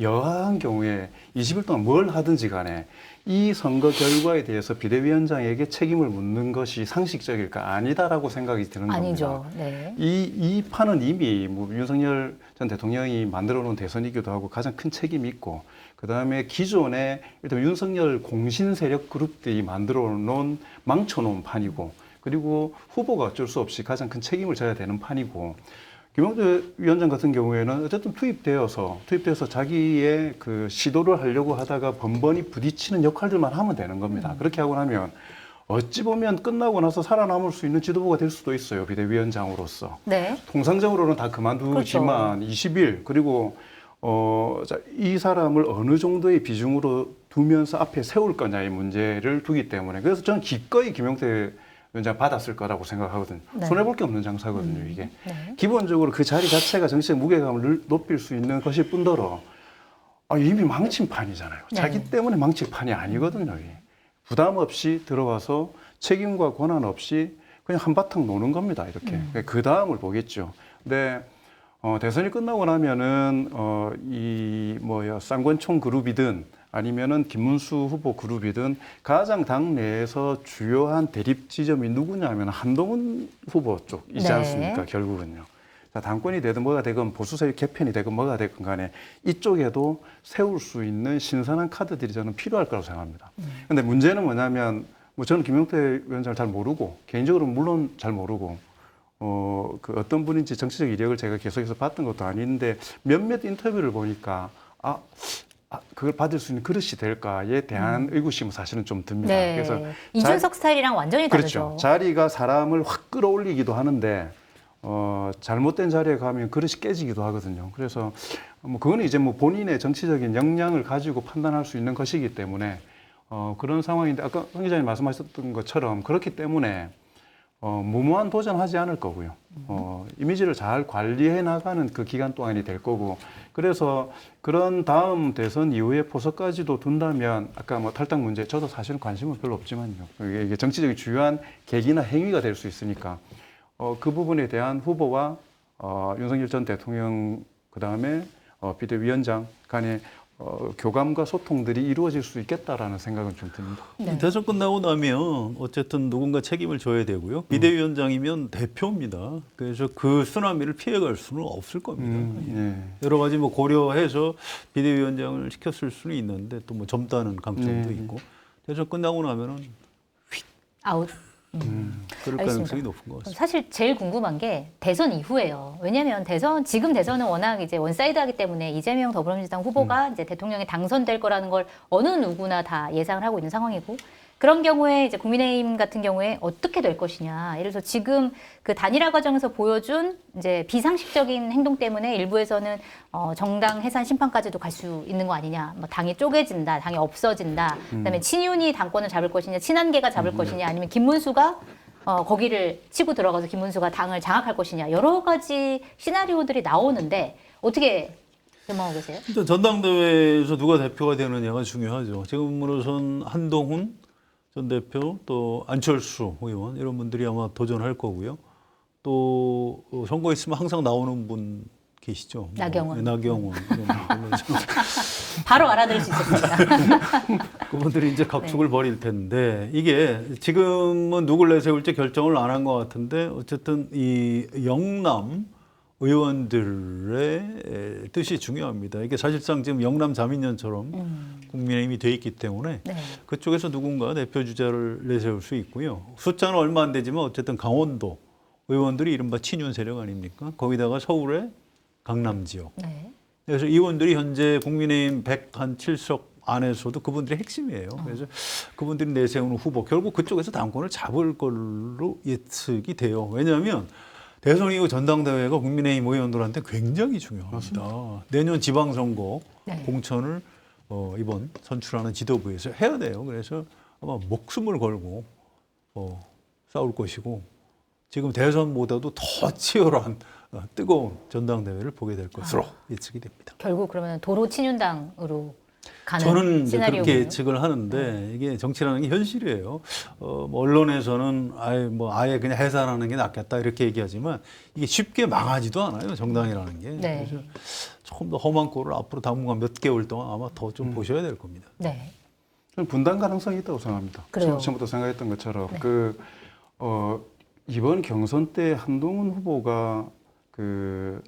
여하한 경우에 20일 동안 뭘 하든지 간에 이 선거 결과에 대해서 비대위원장에게 책임을 묻는 것이 상식적일까? 아니다라고 생각이 드는 아니죠. 겁니다. 네. 이 판은 이미 뭐 윤석열 전 대통령이 만들어 놓은 대선이기도 하고 가장 큰 책임이 있고 그다음에 기존에 일단 윤석열 공신 세력 그룹들이 만들어 놓은 망쳐 놓은 판이고 그리고 후보가 어쩔 수 없이 가장 큰 책임을 져야 되는 판이고 김용태 위원장 같은 경우에는 어쨌든 투입되어서 자기의 그 시도를 하려고 하다가 번번이 부딪히는 역할들만 하면 되는 겁니다. 그렇게 하고 나면 어찌 보면 끝나고 나서 살아남을 수 있는 지도부가 될 수도 있어요. 비대위원장으로서. 네. 통상적으로는 다 그만두지만 그렇죠. 20일 그리고 이 사람을 어느 정도의 비중으로 두면서 앞에 세울 거냐의 문제를 두기 때문에 그래서 저는 기꺼이 김용태 위원장 받았을 거라고 생각하거든요. 네. 손해볼 게 없는 장사거든요, 이게. 네. 기본적으로 그 자리 자체가 정치적 무게감을 높일 수 있는 것일 뿐더러 이미 망친 판이잖아요. 네. 자기 때문에 망친 판이 아니거든요. 이게. 부담 없이 들어와서 책임과 권한 없이 그냥 한바탕 노는 겁니다. 이렇게. 그 다음을 보겠죠. 근데 대선이 끝나고 나면은 쌍권총 그룹이든 아니면은 김문수 후보 그룹이든 가장 당 내에서 주요한 대립 지점이 누구냐면 한동훈 후보 쪽이지 네. 않습니까? 결국은요. 자, 당권이 되든 뭐가 되건 보수세력 개편이 되건 뭐가 되건 간에 이쪽에도 세울 수 있는 신선한 카드들이 저는 필요할 거라고 생각합니다. 근데 문제는 뭐냐면 저는 김용태 위원장을 잘 모르고 개인적으로 물론 잘 모르고 그 어떤 분인지 정치적 이력을 제가 계속해서 봤던 것도 아닌데 몇몇 인터뷰를 보니까 그걸 받을 수 있는 그릇이 될까에 대한 의구심은 사실은 좀 듭니다. 네. 그래서 이준석 스타일이랑 완전히 다르죠. 그렇죠. 자리가 사람을 확 끌어올리기도 하는데 잘못된 자리에 가면 그릇이 깨지기도 하거든요. 그래서 그거는 이제 본인의 정치적인 역량을 가지고 판단할 수 있는 것이기 때문에 그런 상황인데 아까 황 기자님 말씀하셨던 것처럼 그렇기 때문에 무모한 도전하지 않을 거고요. 이미지를 잘 관리해 나가는 그 기간 동안이 될 거고 그래서 그런 다음 대선 이후에 포석까지도 둔다면 아까 탈당 문제 저도 사실은 관심은 별로 없지만요. 이게 정치적인 주요한 계기나 행위가 될 수 있으니까 그 부분에 대한 후보와 윤석열 전 대통령 그다음에 비대위원장 간의 교감과 소통들이 이루어질 수 있겠다라는 생각은 좀 듭니다. 네. 대선 끝나고 나면 어쨌든 누군가 책임을 져야 되고요. 비대위원장이면 대표입니다. 그래서 그 쓰나미를 피해갈 수는 없을 겁니다. 예. 여러 가지 고려해서 비대위원장을 시켰을 수는 있는데 또 젊다는 강점도 있고 대선 끝나고 나면은 아웃. 그럴 알겠습니다. 가능성이 높은 것 같습니다. 사실 제일 궁금한 게 대선 이후예요. 왜냐하면 지금 대선은 워낙 이제 원사이드하기 때문에 이재명 더불어민주당 후보가 이제 대통령에 당선될 거라는 걸 어느 누구나 다 예상을 하고 있는 상황이고 그런 경우에 이제 국민의힘 같은 경우에 어떻게 될 것이냐. 예를 들어서 지금 그 단일화 과정에서 보여준 이제 비상식적인 행동 때문에 일부에서는 정당 해산 심판까지도 갈 수 있는 거 아니냐. 당이 쪼개진다, 당이 없어진다. 그다음에 친윤이 당권을 잡을 것이냐, 친한계가 잡을 것이냐, 아니면 김문수가 거기를 치고 들어가서 김문수가 당을 장악할 것이냐. 여러 가지 시나리오들이 나오는데 어떻게 전망하고 계세요? 일단 전당대회에서 누가 대표가 되느냐가 중요하죠. 지금으로선 한동훈 전 대표 또 안철수 의원 이런 분들이 아마 도전할 거고요. 또 선거 있으면 항상 나오는 분 계시죠. 나경원. 나경원. 바로 알아들을 수 있었습니다. 그분들이 이제 각축을 벌일 텐데 이게 지금은 누굴 내세울지 결정을 안 한 것 같은데 어쨌든 이 영남 의원들의 뜻이 중요합니다. 이게 사실상 지금 영남 자민련처럼 국민의힘이 돼 있기 때문에 네. 그쪽에서 누군가 대표 주자를 내세울 수 있고요. 숫자는 얼마 안 되지만 어쨌든 강원도 의원들이 이른바 친윤 세력 아닙니까? 거기다가 서울의 강남 지역. 네. 그래서 의원들이 현재 국민의힘 107석 안에서도 그분들이 핵심이에요. 그래서 그분들이 내세우는 후보 결국 그쪽에서 당권을 잡을 걸로 예측이 돼요. 왜냐하면 대선 이후 전당대회가 국민의힘 의원들한테 굉장히 중요합니다. 내년 지방선거 네. 공천을 이번 선출하는 지도부에서 해야 돼요. 그래서 아마 목숨을 걸고 싸울 것이고 지금 대선보다도 더 치열한 뜨거운 전당대회를 보게 될 것으로 예측이 됩니다. 결국 그러면 도로 친윤당으로 가는 저는 이제 그렇게 시나리오군요. 예측을 하는데 이게 정치라는 게 현실이에요. 언론에서는 아예 그냥 해산하는 게 낫겠다 이렇게 얘기하지만 이게 쉽게 망하지도 않아요. 정당이라는 게. 네. 그래서 조금 더 험한 꼴을 앞으로 당분간 몇 개월 동안 아마 더 좀 보셔야 될 겁니다. 네. 저는 분단 가능성이 있다고 생각합니다. 그래요. 처음부터 생각했던 것처럼 네. 이번 경선 때 한동훈 후보가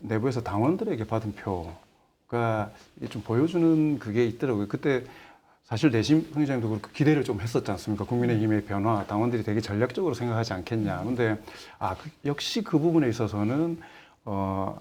내부에서 당원들에게 받은 표가 좀 보여주는 그게 있더라고요. 그때 사실 내심 황 기자님도 그렇고 기대를 좀 했었지 않습니까? 국민의힘의 변화, 당원들이 되게 전략적으로 생각하지 않겠냐. 근데 역시 그 부분에 있어서는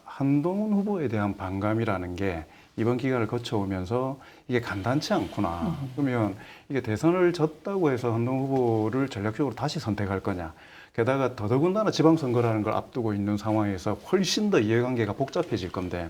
한동훈 후보에 대한 반감이라는 게 이번 기간을 거쳐오면서 이게 간단치 않구나. 그러면 이게 대선을 졌다고 해서 한동훈 후보를 전략적으로 다시 선택할 거냐. 게다가 더더군다나 지방선거라는 걸 앞두고 있는 상황에서 훨씬 더 이해관계가 복잡해질 건데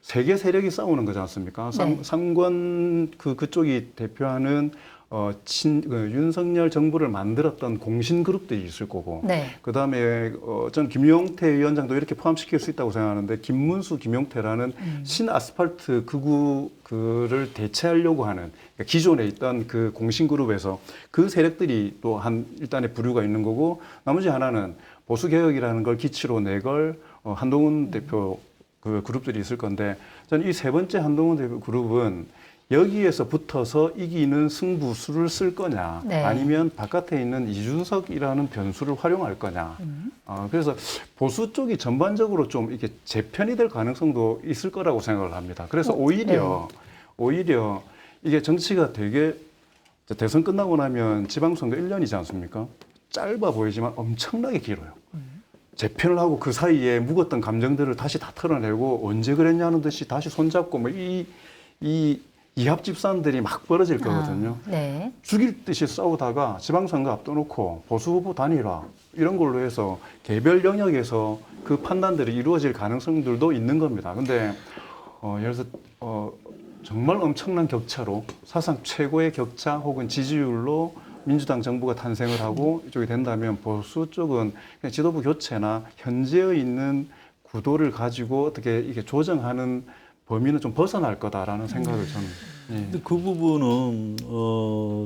세계 세력이 싸우는 거지 않습니까? 네. 상권 그쪽이 대표하는 윤석열 정부를 만들었던 공신 그룹들이 있을 거고, 네. 그다음에 전 김용태 위원장도 이렇게 포함시킬 수 있다고 생각하는데, 김문수, 김용태라는 신아스팔트 극우를 대체하려고 하는, 그러니까 기존에 있던 그 공신 그룹에서 그 세력들이 또 일단의 부류가 있는 거고, 나머지 하나는 보수 개혁이라는 걸 기치로 내걸 한동훈 대표 그 그룹들이 있을 건데, 저는 이 세 번째 한동훈 대표 그룹은 여기에서 붙어서 이기는 승부수를 쓸 거냐, 네. 아니면 바깥에 있는 이준석이라는 변수를 활용할 거냐. 그래서 보수 쪽이 전반적으로 좀 이게 재편이 될 가능성도 있을 거라고 생각을 합니다. 그래서 오히려 이게 정치가 되게 대선 끝나고 나면 지방선거 1년이지 않습니까? 짧아 보이지만 엄청나게 길어요. 재편을 하고 그 사이에 묵었던 감정들을 다시 다 털어내고 언제 그랬냐는 듯이 다시 손잡고 뭐 이 이합 집산들이 막 벌어질 거거든요. 네. 죽일 듯이 싸우다가 지방선거 앞둬놓고 보수 후보 단일화 이런 걸로 해서 개별 영역에서 그 판단들이 이루어질 가능성들도 있는 겁니다. 근데 예를 들어서 정말 엄청난 격차로 사상 최고의 격차 혹은 지지율로 민주당 정부가 탄생을 하고 이쪽이 된다면 보수 쪽은 그냥 지도부 교체나 현재에 있는 구도를 가지고 어떻게 이게 조정하는 범위는 좀 벗어날 거다라는 생각을 저는. 근데 그 부분은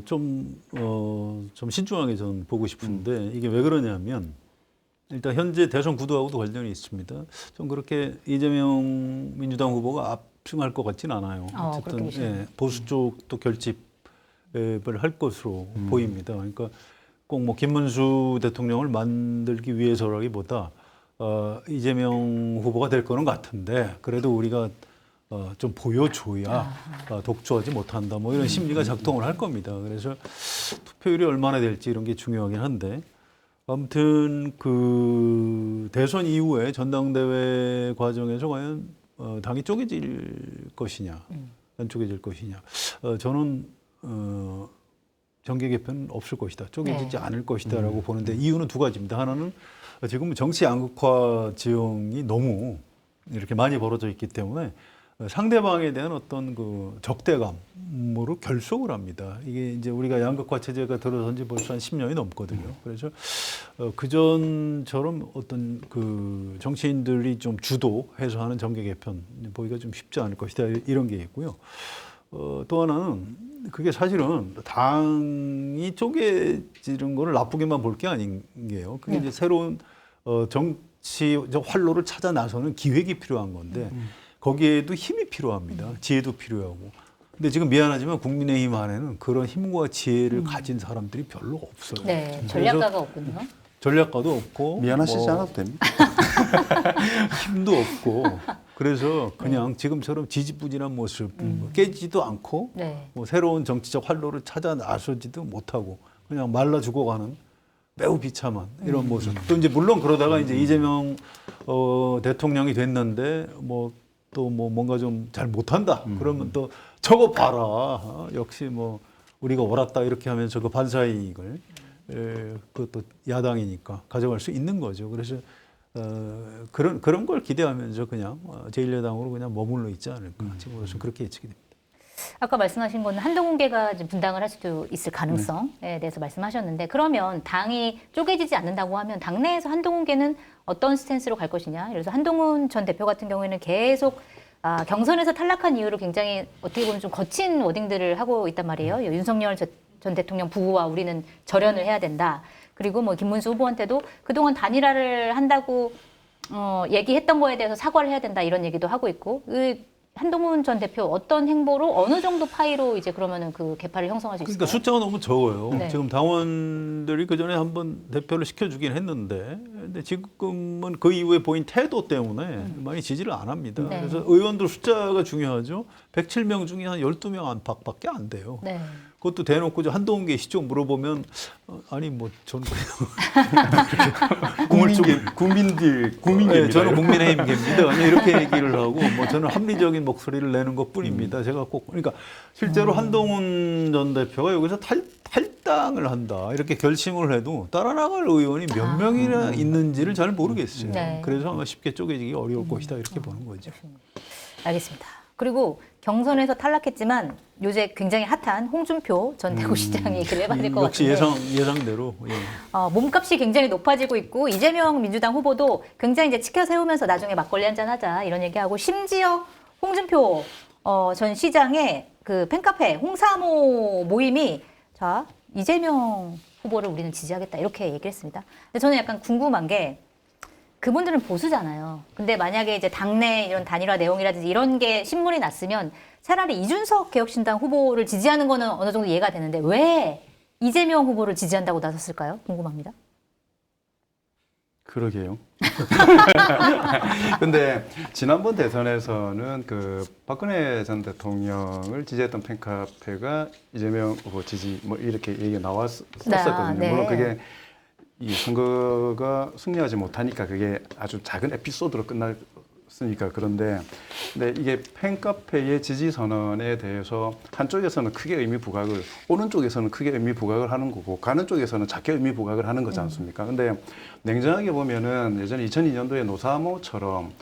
좀 신중하게 저는 보고 싶은데 이게 왜 그러냐면 일단 현재 대선 구도하고도 관련이 있습니다. 좀 그렇게 이재명 민주당 후보가 압승할 것 같지는 않아요. 어쨌든 보수 쪽도 결집을 할 것으로 보입니다. 그러니까 꼭 뭐 김문수 대통령을 만들기 위해서라기보다 이재명 후보가 될 거는 같은데 그래도 우리가 좀 보여줘야 독주하지 못한다. 뭐 이런 심리가 작동을 할 겁니다. 그래서 투표율이 얼마나 될지 이런 게 중요하긴 한데 아무튼 그 대선 이후에 전당대회 과정에서 과연 당이 쪼개질 것이냐, 안 쪼개질 것이냐. 저는 정계 개편은 없을 것이다. 쪼개지지 않을 것이다라고 보는데 이유는 두 가지입니다. 하나는 지금 정치 양극화 지형이 너무 이렇게 많이 벌어져 있기 때문에 상대방에 대한 어떤 그 적대감으로 결속을 합니다. 이게 이제 우리가 양극화 체제가 들어선 지 벌써 한 10년이 넘거든요. 그래서 그전처럼 어떤 그 정치인들이 좀 주도해서 하는 정계 개편 보기가 좀 쉽지 않을 것이다. 이런 게 있고요. 또 하나는 그게 사실은 당이 쪼개지는 거를 나쁘게만 볼 게 아닌 게요. 그게 이제 새로운 정치적 활로를 찾아 나서는 기획이 필요한 건데 거기에도 힘이 필요합니다. 지혜도 필요하고. 근데 지금 미안하지만 국민의힘 안에는 그런 힘과 지혜를 가진 사람들이 별로 없어요. 네, 전략가가 없군요. 전략가도 없고 미안하시지 않아도 됩니다. 힘도 없고 그래서 그냥 지금처럼 지지부진한 모습 깨지도 않고 뭐 새로운 정치적 활로를 찾아 나서지도 못하고 그냥 말라 죽어가는 매우 비참한 이런 모습. 또 이제 물론 그러다가 이제 이재명 대통령이 됐는데 또 뭔가 좀 잘 못한다. 그러면 또 저거 봐라. 역시 뭐 우리가 옳았다 이렇게 하면서 그 반사이익을 그것도 야당이니까 가져갈 수 있는 거죠. 그래서 그런 걸 기대하면서 그냥 제1야당으로 그냥 머물러 있지 않을까. 지금으로서 그렇게 예측이 됩니다. 아까 말씀하신 거는 한동훈계가 이제 분당을 할 수도 있을 가능성에 대해서 말씀하셨는데 그러면 당이 쪼개지지 않는다고 하면 당내에서 한동훈계는 어떤 스탠스로 갈 것이냐. 예를 들어서 한동훈 전 대표 같은 경우에는 계속 경선에서 탈락한 이후로 굉장히 어떻게 보면 좀 거친 워딩들을 하고 있단 말이에요. 윤석열 전 대통령 부부와 우리는 절연을 해야 된다. 그리고 뭐 김문수 후보한테도 그동안 단일화를 한다고 얘기했던 거에 대해서 사과를 해야 된다 이런 얘기도 하고 있고 한동훈 전 대표 어떤 행보로 어느 정도 파이로 이제 그러면은 그 개파를 형성할 수 있을까요? 그러니까 숫자가 너무 적어요. 네. 지금 당원들이 그 전에 한번 대표를 시켜주긴 했는데, 근데 지금은 그 이후에 보인 태도 때문에 많이 지지를 안 합니다. 네. 그래서 의원들 숫자가 중요하죠. 107명 중에 한 12명 안팎밖에 안 돼요. 네. 그것도 대놓고 한동훈 계시죠? 물어보면 아니 뭐 저는 그냥 국민계입니다. 저는 국민의힘 계입니다. 이렇게 얘기를 하고 뭐 저는 합리적인 목소리를 내는 것뿐입니다. 제가 꼭 그러니까 실제로 한동훈 전 대표가 여기서 탈당을 한다 이렇게 결심을 해도 따라 나갈 의원이 몇 명이나 있는지를 잘 모르겠어요. 네. 그래서 아마 쉽게 쪼개지기 어려울 것이다 이렇게 보는 거죠. 알겠습니다. 그리고 경선에서 탈락했지만 요새 굉장히 핫한 홍준표 전 대구시장이 길을 받을 것 역시 같은데 예상대로. 예. 몸값이 굉장히 높아지고 있고 이재명 민주당 후보도 굉장히 이제 치켜 세우면서 나중에 막걸리 한잔 하자 이런 얘기하고 심지어 홍준표 전 시장의 그 팬카페 홍사모 모임이 자 이재명 후보를 우리는 지지하겠다 이렇게 얘기를 했습니다. 근데 저는 약간 궁금한 게 그분들은 보수잖아요. 근데 만약에 이제 당내 이런 단일화 내용이라든지 이런 게 신문이 났으면 차라리 이준석 개혁신당 후보를 지지하는 거는 어느 정도 이해가 되는데 왜 이재명 후보를 지지한다고 나섰을까요? 궁금합니다. 그러게요. 근데 지난번 대선에서는 그 박근혜 전 대통령을 지지했던 팬카페가 이재명 후보 지지 뭐 이렇게 얘기가 나왔었거든요. 네. 물론 그게 이 선거가 승리하지 못하니까 그게 아주 작은 에피소드로 끝났으니까 그런데 근데 이게 팬카페의 지지 선언에 대해서 한쪽에서는 크게 의미 부각을 오른쪽에서는 크게 의미 부각을 하는 거고 가는 쪽에서는 작게 의미 부각을 하는 거지 않습니까? 근데 냉정하게 보면은 예전에 2002년도에 노사모처럼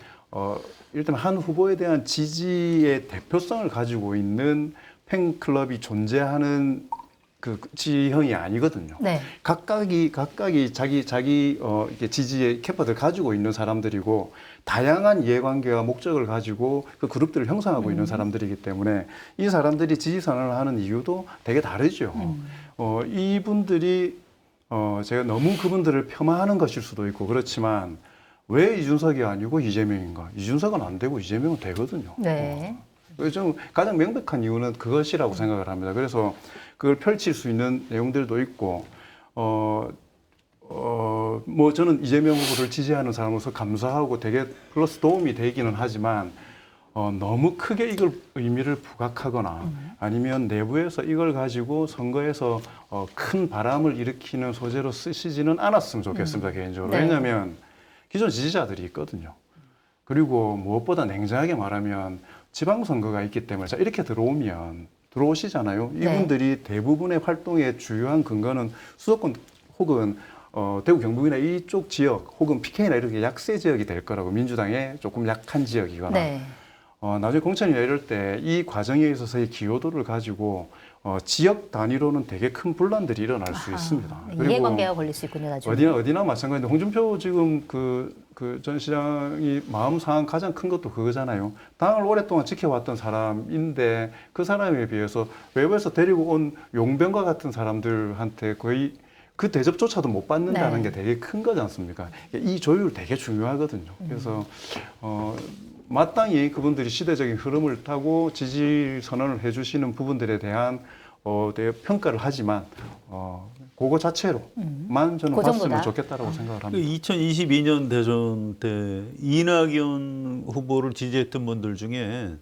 일단 한 후보에 대한 지지의 대표성을 가지고 있는 팬클럽이 존재하는 그 지형이 아니거든요. 네. 각각이 자기 이렇게 지지의 캠퍼들 가지고 있는 사람들이고 다양한 이해관계와 목적을 가지고 그 그룹들을 형성하고 있는 사람들이기 때문에 이 사람들이 지지 선언을 하는 이유도 되게 다르죠. 이분들이 제가 너무 그분들을 폄하하는 것일 수도 있고 그렇지만 왜 이준석이 아니고 이재명인가? 이준석은 안 되고 이재명은 되거든요. 네. 좀 가장 명백한 이유는 그것이라고 생각을 합니다. 그래서 그걸 펼칠 수 있는 내용들도 있고, 뭐 저는 이재명 후보를 지지하는 사람으로서 감사하고 되게 플러스 도움이 되기는 하지만, 너무 크게 이걸 의미를 부각하거나 아니면 내부에서 이걸 가지고 선거에서 큰 바람을 일으키는 소재로 쓰시지는 않았으면 좋겠습니다, 개인적으로. 네. 왜냐하면 기존 지지자들이 있거든요. 그리고 무엇보다 냉정하게 말하면 지방선거가 있기 때문에 자, 이렇게 들어오시잖아요. 네. 이분들이 대부분의 활동의 주요한 근거는 수도권 혹은 대구 경북이나 이쪽 지역 혹은 PK나 이렇게 약세 지역이 될 거라고 민주당의 조금 약한 지역이거나 네. 나중에 공천이나 이럴 때 이 과정에 있어서의 기여도를 가지고 지역 단위로는 되게 큰 분란들이 일어날 수 있습니다. 이해관계가 걸릴 수 있군요, 나중에. 어디나 마찬가지인데 홍준표 지금 그 전 시장이 마음 상한 가장 큰 것도 그거잖아요. 당을 오랫동안 지켜왔던 사람인데 그 사람에 비해서 외부에서 데리고 온 용병과 같은 사람들한테 거의 그 대접조차도 못 받는다는 네. 게 되게 큰 거지 않습니까? 이 조율 되게 중요하거든요. 그래서 마땅히 그분들이 시대적인 흐름을 타고 지지 선언을 해주시는 부분들에 대한 되게 평가를 하지만 그거 자체로만 저는 그 정도다. 봤으면 좋겠다라고 생각을 합니다. 2022년 대선 때 이낙연 후보를 지지했던 분들 중에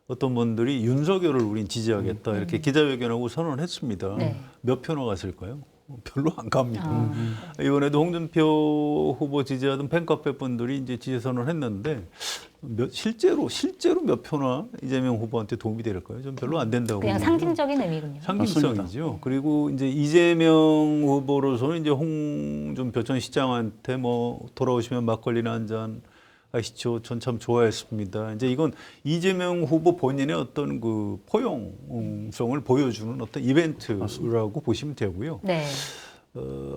어떤 분들이 윤석열을 우린 지지하겠다 이렇게 기자회견하고 선언을 했습니다. 네. 몇 표나 갔을까요? 별로 안 갑니다. 이번에도 홍준표 후보 지지하던 팬카페 분들이 이제 지지 선언을 했는데 실제로 몇 표나 이재명 후보한테 도움이 될까요? 좀 별로 안 된다고. 그냥 상징적인 의미군요. 상징성이죠. 그리고 이제 이재명 후보로서는 이제 홍준표 전 시장한테 뭐 돌아오시면 막걸리나 한잔 하시죠. 전 참 좋아했습니다. 이제 이건 이재명 후보 본인의 어떤 그 포용성을 보여주는 어떤 이벤트라고 보시면 되고요. 네.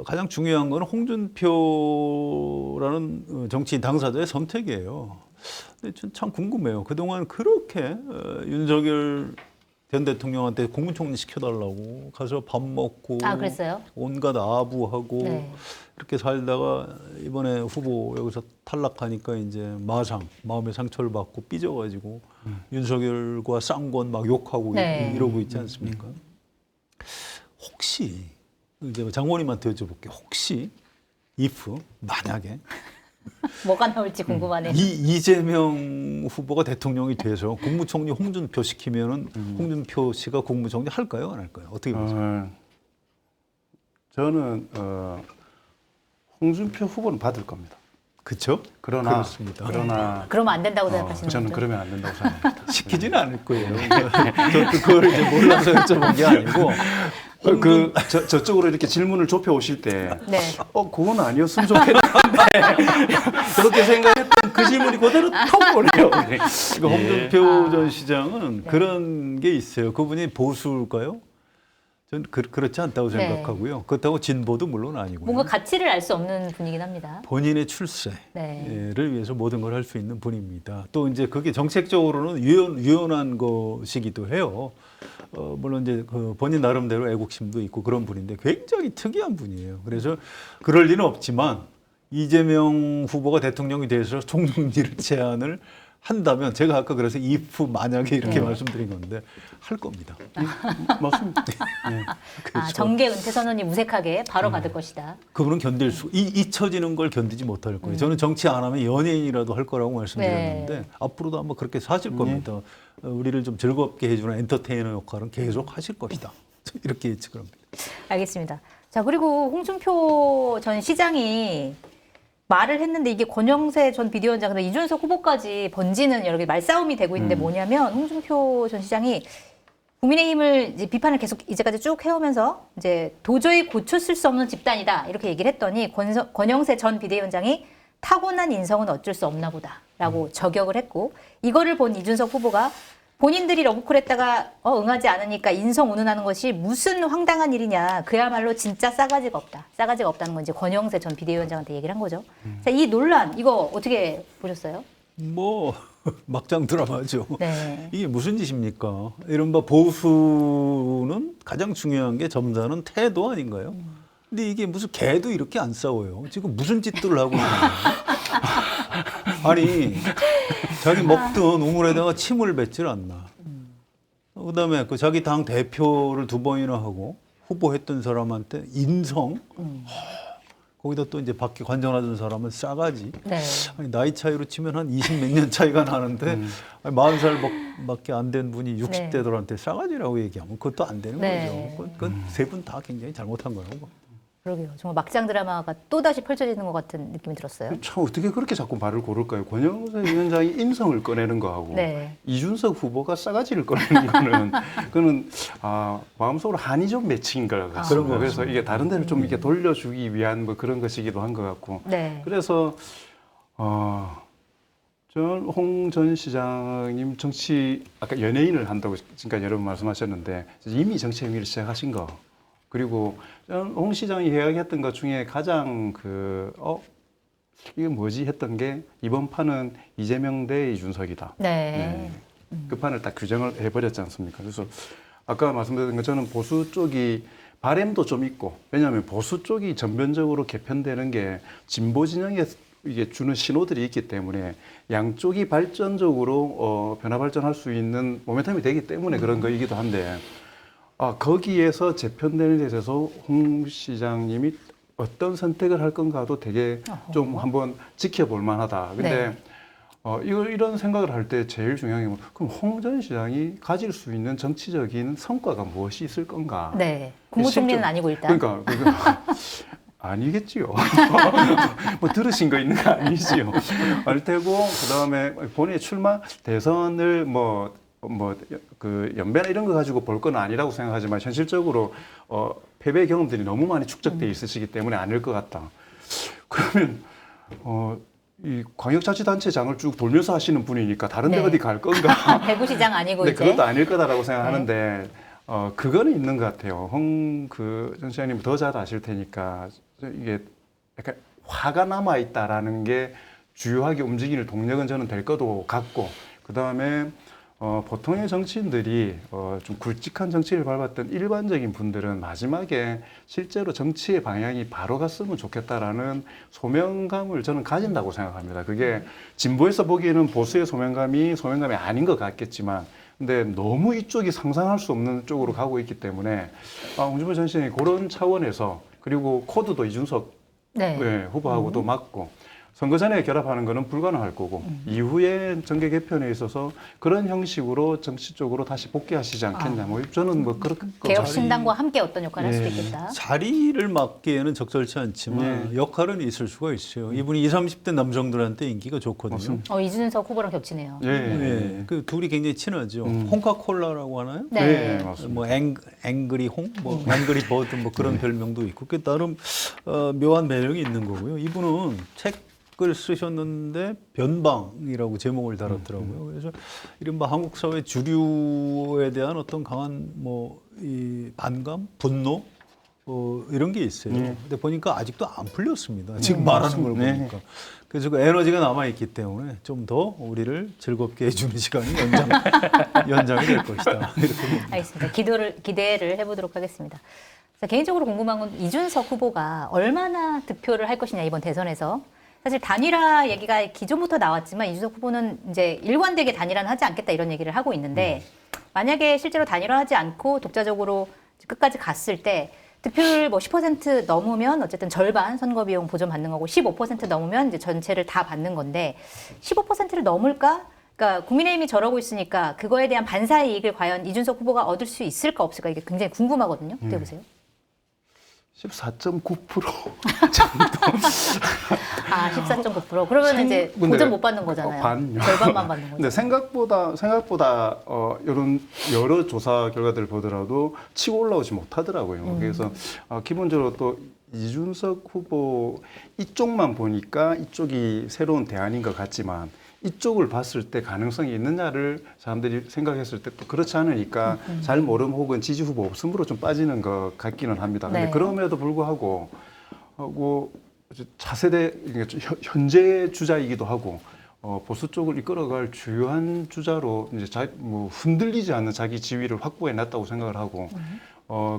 가장 중요한 건 홍준표라는 정치인 당사자의 선택이에요. 근데 전 참 궁금해요. 그동안 그렇게 윤석열 전 대통령한테 국무총리 시켜달라고 가서 밥 먹고 그랬어요? 온갖 아부하고 네. 이렇게 살다가 이번에 후보 여기서 탈락하니까 이제 마음의 상처를 받고 삐져가지고 윤석열과 쌍권 막 욕하고 네. 이러고 있지 않습니까? 혹시 이제 장모님한테 여쭤볼게요. 혹시 만약에 뭐가 나올지 궁금하네. 이재명 후보가 대통령이 돼서 국무총리 홍준표 시키면은 홍준표 씨가 국무총리 할까요, 안 할까요? 어떻게 보세요? 저는 홍준표 후보는 받을 겁니다. 그렇죠? 그렇습니다. 그러나 그러면 안 된다고 생각하시는 저는 거죠? 그러면 안 된다고 생각합니다. 시키지는 않을 거예요. 저도 그걸 이제 몰라서 여쭤본 게 아니고 저쪽으로 이렇게 질문을 좁혀 오실 때, 네. 그건 아니었으면 좋겠는데 그렇게 생각했던 그 질문이 그대로 턱 오네요. 그러니까 홍준표 전 시장은 그런 게 있어요. 그분이 보수일까요? 전 그렇지 않다고 네. 생각하고요. 그렇다고 진보도 물론 아니고요. 뭔가 가치를 알 수 없는 분이긴 합니다. 본인의 출세를 네. 위해서 모든 걸 할 수 있는 분입니다. 또 이제 그게 정책적으로는 유연한 것이기도 해요. 물론 이제 그 본인 나름대로 애국심도 있고 그런 분인데 굉장히 특이한 분이에요. 그래서 그럴 리는 없지만 이재명 후보가 대통령이 돼서 총정리를 제안을 한다면 제가 아까 그래서 if 만약에 이렇게 말씀드린 건데 할 겁니다. 맞습니다. 네. 그렇죠. 정계 은퇴 선언이 무색하게 바로 받을 것이다. 그분은 견딜 수, 잊혀지는 걸 견디지 못할 거예요. 저는 정치 안 하면 연예인이라도 할 거라고 말씀드렸는데 네. 앞으로도 아마 그렇게 사실 겁니다. 우리를 좀 즐겁게 해주는 엔터테이너 역할은 계속 하실 것이다. 이렇게 예측을 합니다. 알겠습니다. 자, 그리고 홍준표 전 시장이 말을 했는데 이게 권영세 전 비대위원장, 이준석 후보까지 번지는 여러 개 말싸움이 되고 있는데 뭐냐면 홍준표 전 시장이 국민의힘을 이제 비판을 계속 이제까지 쭉 해오면서 이제 도저히 고쳤을 수 없는 집단이다 이렇게 얘기를 했더니 권영세 전 비대위원장이 타고난 인성은 어쩔 수 없나 보다라고 저격을 했고 이거를 본 이준석 후보가 본인들이 러브콜했다가 응하지 않으니까 인성 운운하는 것이 무슨 황당한 일이냐. 그야말로 진짜 싸가지가 없다. 싸가지가 없다는 건 이제 권영세 전 비대위원장한테 얘기를 한 거죠. 자, 이 논란 이거 어떻게 보셨어요? 뭐 막장 드라마죠. 네. 이게 무슨 짓입니까? 이른바 보수는 가장 중요한 게 점잖은 태도 아닌가요? 근데 이게 무슨 개도 이렇게 안 싸워요. 지금 무슨 짓들을 하고 있는 거예요? 아니 자기 먹던 우물에다가 침을 뱉질 않나. 그다음에 그 자기 당 대표를 2번이나 하고 후보했던 사람한테 인성. 거기다 또 이제 밖에 관전하던 사람은 싸가지. 네. 아니, 나이 차이로 치면 한 20 몇 년 차이가 나는데 40살밖에 안 된 분이 60대들한테 싸가지라고 얘기하면 그것도 안 되는 네. 거죠. 그건 세 분 다 굉장히 잘못한 거라고. 그러게요. 정말 막장 드라마가 또다시 펼쳐지는 것 같은 느낌이 들었어요. 참 어떻게 그렇게 자꾸 말을 고를까요? 권영세 위원장이 인성을 꺼내는 거하고 네. 이준석 후보가 싸가지를 꺼내는 거는 그는 마음속으로 한이 좀 맺힌 것 같습니다. 그런 것 그래서 이게 다른 데를 좀 이렇게 돌려주기 위한 뭐 그런 것이기도 한 것 같고. 네. 그래서 홍 전 시장님 정치 아까 연예인을 한다고 지금까지 여러 번 말씀하셨는데 이미 정치 행위를 시작하신 거. 그리고 홍 시장이 이야기했던 것 중에 가장 이게 뭐지 했던 게 이번 판은 이재명 대 이준석이다. 네. 그 판을 딱 규정을 해버렸지 않습니까? 그래서 아까 말씀드린 것처럼 보수 쪽이 바램도 좀 있고 왜냐하면 보수 쪽이 전면적으로 개편되는 게 진보 진영에 이게 주는 신호들이 있기 때문에 양쪽이 발전적으로 변화 발전할 수 있는 모멘텀이 되기 때문에 그런 거이기도 한데 거기에서 재편되는 데 있어서 홍 시장님이 어떤 선택을 할 건가도 되게 좀 한번 지켜볼 만하다. 근데 이런 생각을 할 때 제일 중요한 게 그럼 홍 전 시장이 가질 수 있는 정치적인 성과가 무엇이 있을 건가? 네. 국무총리는 아니고 일단. 그러니까 아니겠지요. 뭐 들으신 거 있는 거 아니지요. 알 테고 그다음에 본인의 출마 대선을 그 연배나 이런 거 가지고 볼 건 아니라고 생각하지만 현실적으로 패배 경험들이 너무 많이 축적돼 있으시기 때문에 아닐 것 같다. 그러면 이 광역자치단체장을 쭉 돌면서 하시는 분이니까 다른 데 어디 갈 건가? 대구시장 아니고 네, 이제. 그것도 아닐 거다라고 생각하는데 그거는 있는 것 같아요. 전 시장님 더 잘 아실 테니까 이게 약간 화가 남아 있다라는 게 주요하게 움직이는 동력은 저는 될 것도 같고 그 다음에 보통의 정치인들이 좀 굵직한 정치를 밟았던 일반적인 분들은 마지막에 실제로 정치의 방향이 바로 갔으면 좋겠다라는 소명감을 저는 가진다고 생각합니다. 그게 진보에서 보기에는 보수의 소명감이 아닌 것 같겠지만 근데 너무 이쪽이 상상할 수 없는 쪽으로 가고 있기 때문에 홍준표 전 시장이 그런 차원에서 그리고 코드도 이준석 후보하고도 맞고 선거 전에 결합하는 거는 불가능할 거고 이후에 정계 개편에 있어서 그런 형식으로 정치 쪽으로 다시 복귀하시지 않겠냐. 뭐 저는 뭐 그렇게 개혁신당과 함께 어떤 역할을 할 수도 예. 있겠다. 자리를 맡기에는 적절치 않지만 네. 역할은 있을 수가 있어요. 이분이 20, 30대 남성들한테 인기가 좋거든요. 맞습니다. 이준석 후보랑 겹치네요. 예. 네, 그 둘이 굉장히 친하죠. 홍카콜라라고 하나요? 네. 네, 맞습니다. 뭐 앵그리 홍, 뭐 앵그리 버드 뭐 그런 별명도 있고 그 나름 묘한 매력이 있는 거고요. 이분은 책을 쓰셨는데 변방이라고 제목을 달았더라고요. 그래서 이른바 한국 사회 주류에 대한 어떤 강한 뭐 이 반감, 분노 이런 게 있어요. 근데 보니까 아직도 안 풀렸습니다. 지금 말하는 걸 네. 보니까. 그래서 그 에너지가 남아 있기 때문에 좀 더 우리를 즐겁게 해주는 시간이 연장이 될 것이다. 이렇게 봅니다. 알겠습니다. 기대를 해보도록 하겠습니다. 자, 개인적으로 궁금한 건 이준석 후보가 얼마나 득표를 할 것이냐 이번 대선에서. 사실 단일화 얘기가 기존부터 나왔지만 이준석 후보는 이제 일관되게 단일화는 하지 않겠다 이런 얘기를 하고 있는데 만약에 실제로 단일화하지 않고 독자적으로 끝까지 갔을 때 득표율 뭐 10% 넘으면 어쨌든 절반 선거 비용 보전 받는 거고 15% 넘으면 이제 전체를 다 받는 건데 15%를 넘을까? 그러니까 국민의힘이 저러고 있으니까 그거에 대한 반사 이익을 과연 이준석 후보가 얻을 수 있을까 없을까 이게 굉장히 궁금하거든요. 어떻게 보세요? 14.9% 14.9%. 그러면 이제 근데 보전 못 받는 거잖아요. 반요. 절반만 받는 거죠. 근데 생각보다 이런 여러 조사 결과들을 보더라도 치고 올라오지 못하더라고요. 그래서 기본적으로 또 이준석 후보 이쪽만 보니까 이쪽이 새로운 대안인 것 같지만 이쪽을 봤을 때 가능성이 있느냐를 사람들이 생각했을 때 또 그렇지 않으니까 잘 모름 혹은 지지 후보 없음으로 좀 빠지는 것 같기는 합니다. 근데 네. 그럼에도 불구하고 차세대 현재 주자이기도 하고 보수 쪽을 이끌어갈 주요한 주자로 이제 뭐 흔들리지 않는 자기 지위를 확보해 놨다고 생각을 하고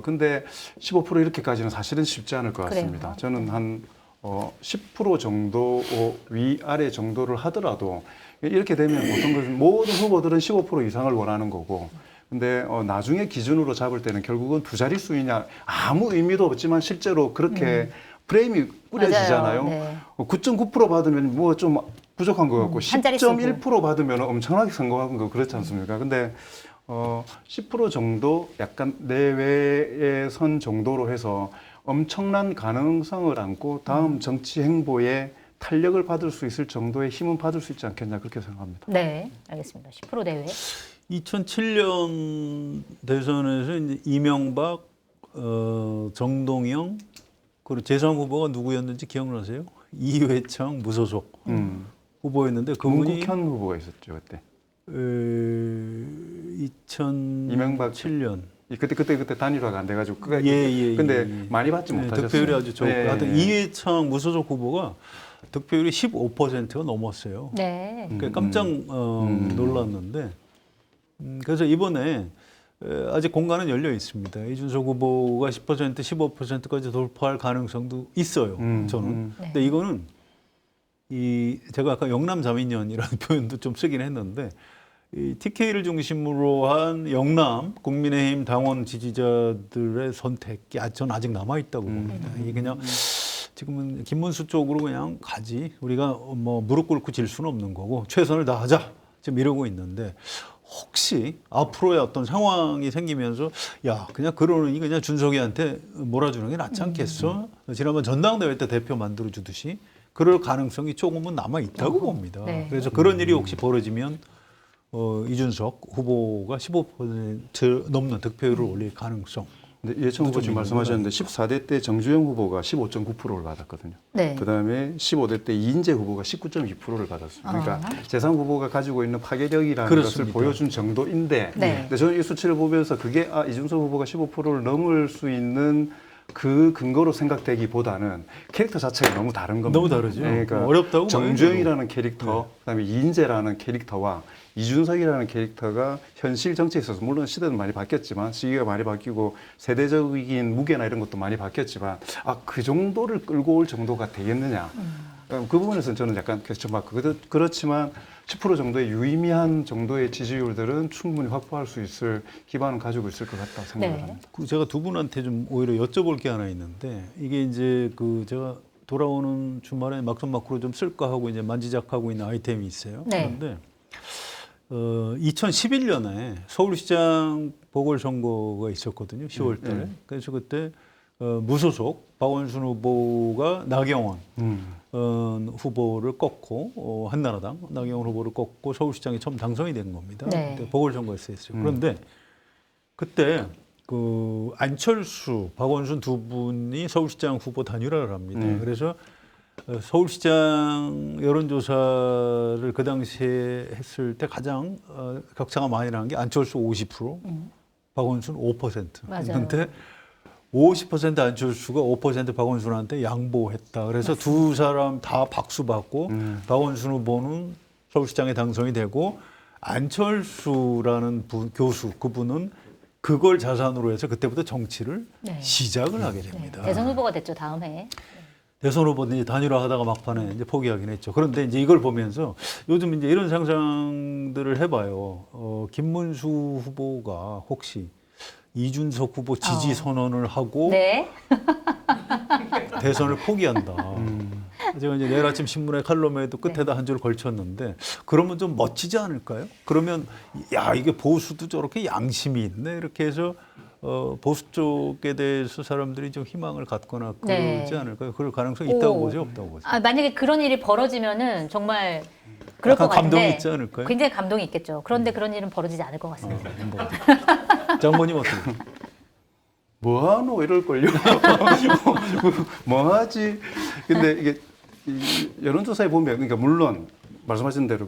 근데 15% 이렇게까지는 사실은 쉽지 않을 것 같습니다. 그래요? 저는 한 10% 정도 위아래 정도를 하더라도 이렇게 되면 보통 모든 후보들은 15% 이상을 원하는 거고 근데 나중에 기준으로 잡을 때는 결국은 두 자릿수이냐 아무 의미도 없지만 실제로 그렇게 프레임이 꾸려지잖아요. 맞아요. 네. 9.9% 받으면 뭐 좀 부족한 것 같고 한 자릿수고. 10.1% 받으면 엄청나게 성공한 거 그렇지 않습니까? 근데 10% 정도 약간 내외의 선 정도로 해서 엄청난 가능성을 안고 다음 정치 행보에 탄력을 받을 수 있을 정도의 힘은 받을 수 있지 않겠냐 그렇게 생각합니다. 네, 알겠습니다. 10% 내외. 2007년 대선에서 이제 이명박, 정동영 그리고 제3 후보가 누구였는지 기억나세요? 이회창 무소속 후보였는데 그분이 문국현 후보가 있었죠 그때. 2007년 그때 단일화가 안 돼가지고 근데 많이 받지 못하셨어요. 득표율이 아주 좋고 네. 하여튼 이회창 무소속 후보가 득표율이 15%가 넘었어요. 네. 그러니까 깜짝 놀랐는데 그래서 이번에 아직 공간은 열려 있습니다. 이준석 후보가 10%, 15%까지 돌파할 가능성도 있어요. 저는. 네. 근데 이거는 제가 아까 영남 자민련이라는 표현도 좀 쓰긴 했는데 이 TK를 중심으로 한 영남 국민의힘 당원 지지자들의 선택이 저는 아직 남아 있다고 봅니다. 이게 그냥 지금은 김문수 쪽으로 그냥 가지 우리가 뭐 무릎 꿇고 질 수는 없는 거고 최선을 다하자 지금 이러고 있는데 혹시 앞으로의 어떤 상황이 생기면서 야 그냥 그러니 그냥 준석이한테 몰아주는 게 낫지 않겠어? 지난번 전당대회 때 대표 만들어 주듯이 그럴 가능성이 조금은 남아 있다고 봅니다. 네. 그래서 그런 일이 혹시 벌어지면 이준석 후보가 15% 넘는 득표율을 올릴 가능성. 근데 예청 후보 지금 말씀하셨는데 14대 때 정주영 후보가 15.9%를 받았거든요. 네. 그다음에 15대 때 이인재 후보가 19.2%를 받았습니다. 그러니까 제3 후보가 가지고 있는 파괴력이라는 그렇습니다. 것을 보여준 정도인데 네. 근데 저는 이 수치를 보면서 그게 이준석 후보가 15%를 넘을 수 있는 그 근거로 생각되기보다는 캐릭터 자체가 너무 다른 겁니다. 너무 다르죠. 그러니까 어렵다고 정주영이라는 캐릭터, 그다음에 이인재라는 캐릭터와 이준석이라는 캐릭터가 현실 정치에 있어서 물론 시대는 많이 바뀌었지만 시기가 많이 바뀌고 세대적인 무게나 이런 것도 많이 바뀌었지만 그 정도를 끌고 올 정도가 되겠느냐. 그 부분에서는 저는 약간 그렇지만 10% 정도의 유의미한 정도의 지지율들은 충분히 확보할 수 있을 기반을 가지고 있을 것 같다고 생각을 네. 합니다. 제가 두 분한테 좀 오히려 여쭤볼 게 하나 있는데 이게 이제 제가 돌아오는 주말에 막선막후로 좀 쓸까 하고 이제 만지작하고 있는 아이템이 있어요. 네. 그런데 2011년에 서울시장 보궐선거가 있었거든요. 10월달에. 그래서 그때 무소속 박원순 후보가 나경원 후보를 꺾고 한나라당 나경원 후보를 꺾고 서울시장에 처음 당선이 된 겁니다. 네. 그때 보궐선거에서 했어요. 그런데 그때 그 안철수, 박원순 두 분이 서울시장 후보 단일화를 합니다. 그래서 서울시장 여론조사를 그 당시에 했을 때 가장 격차가 많이 나는 게 안철수 50%, 박원순 5%. 맞아요. 그런데 50% 안철수가 5% 박원순한테 양보했다. 그래서 두 사람 다 박수 받고 박원순 후보는 서울시장에 당선이 되고 안철수라는 교수 그분은 그걸 자산으로 해서 그때부터 정치를 네. 시작을 하게 됩니다. 대선 후보가 됐죠 다음 해에. 대선 후보는 이제 단일화하다가 막판에 이제 포기하긴 했죠. 그런데 이제 이걸 보면서 요즘 이제 이런 상상들을 해봐요. 김문수 후보가 혹시 이준석 후보 지지 선언을 하고 네. 대선을 포기한다. 제가 이제 내일 아침 신문의 칼럼에도 끝에다 한 줄 걸쳤는데 그러면 좀 멋지지 않을까요? 그러면 야 이게 보수도 저렇게 양심이 있네 이렇게 해서 보수 쪽에 대해서 사람들이 좀 희망을 갖거나 그러지 네. 않을까요? 그럴 가능성이 있다고 보세요, 없다고 보세요? 아, 만약에 그런 일이 벌어지면은 정말 그럴 것 약간 같은데 감동이 있지 않을까요? 굉장히 감동이 있겠죠. 그런데 그런 일은 벌어지지 않을 것 같습니다. 장모님 어떻게? 뭐하노 이럴걸요. 뭐하지. 근데 이게 이 여론조사에 보면 그러니까 물론 말씀하신 대로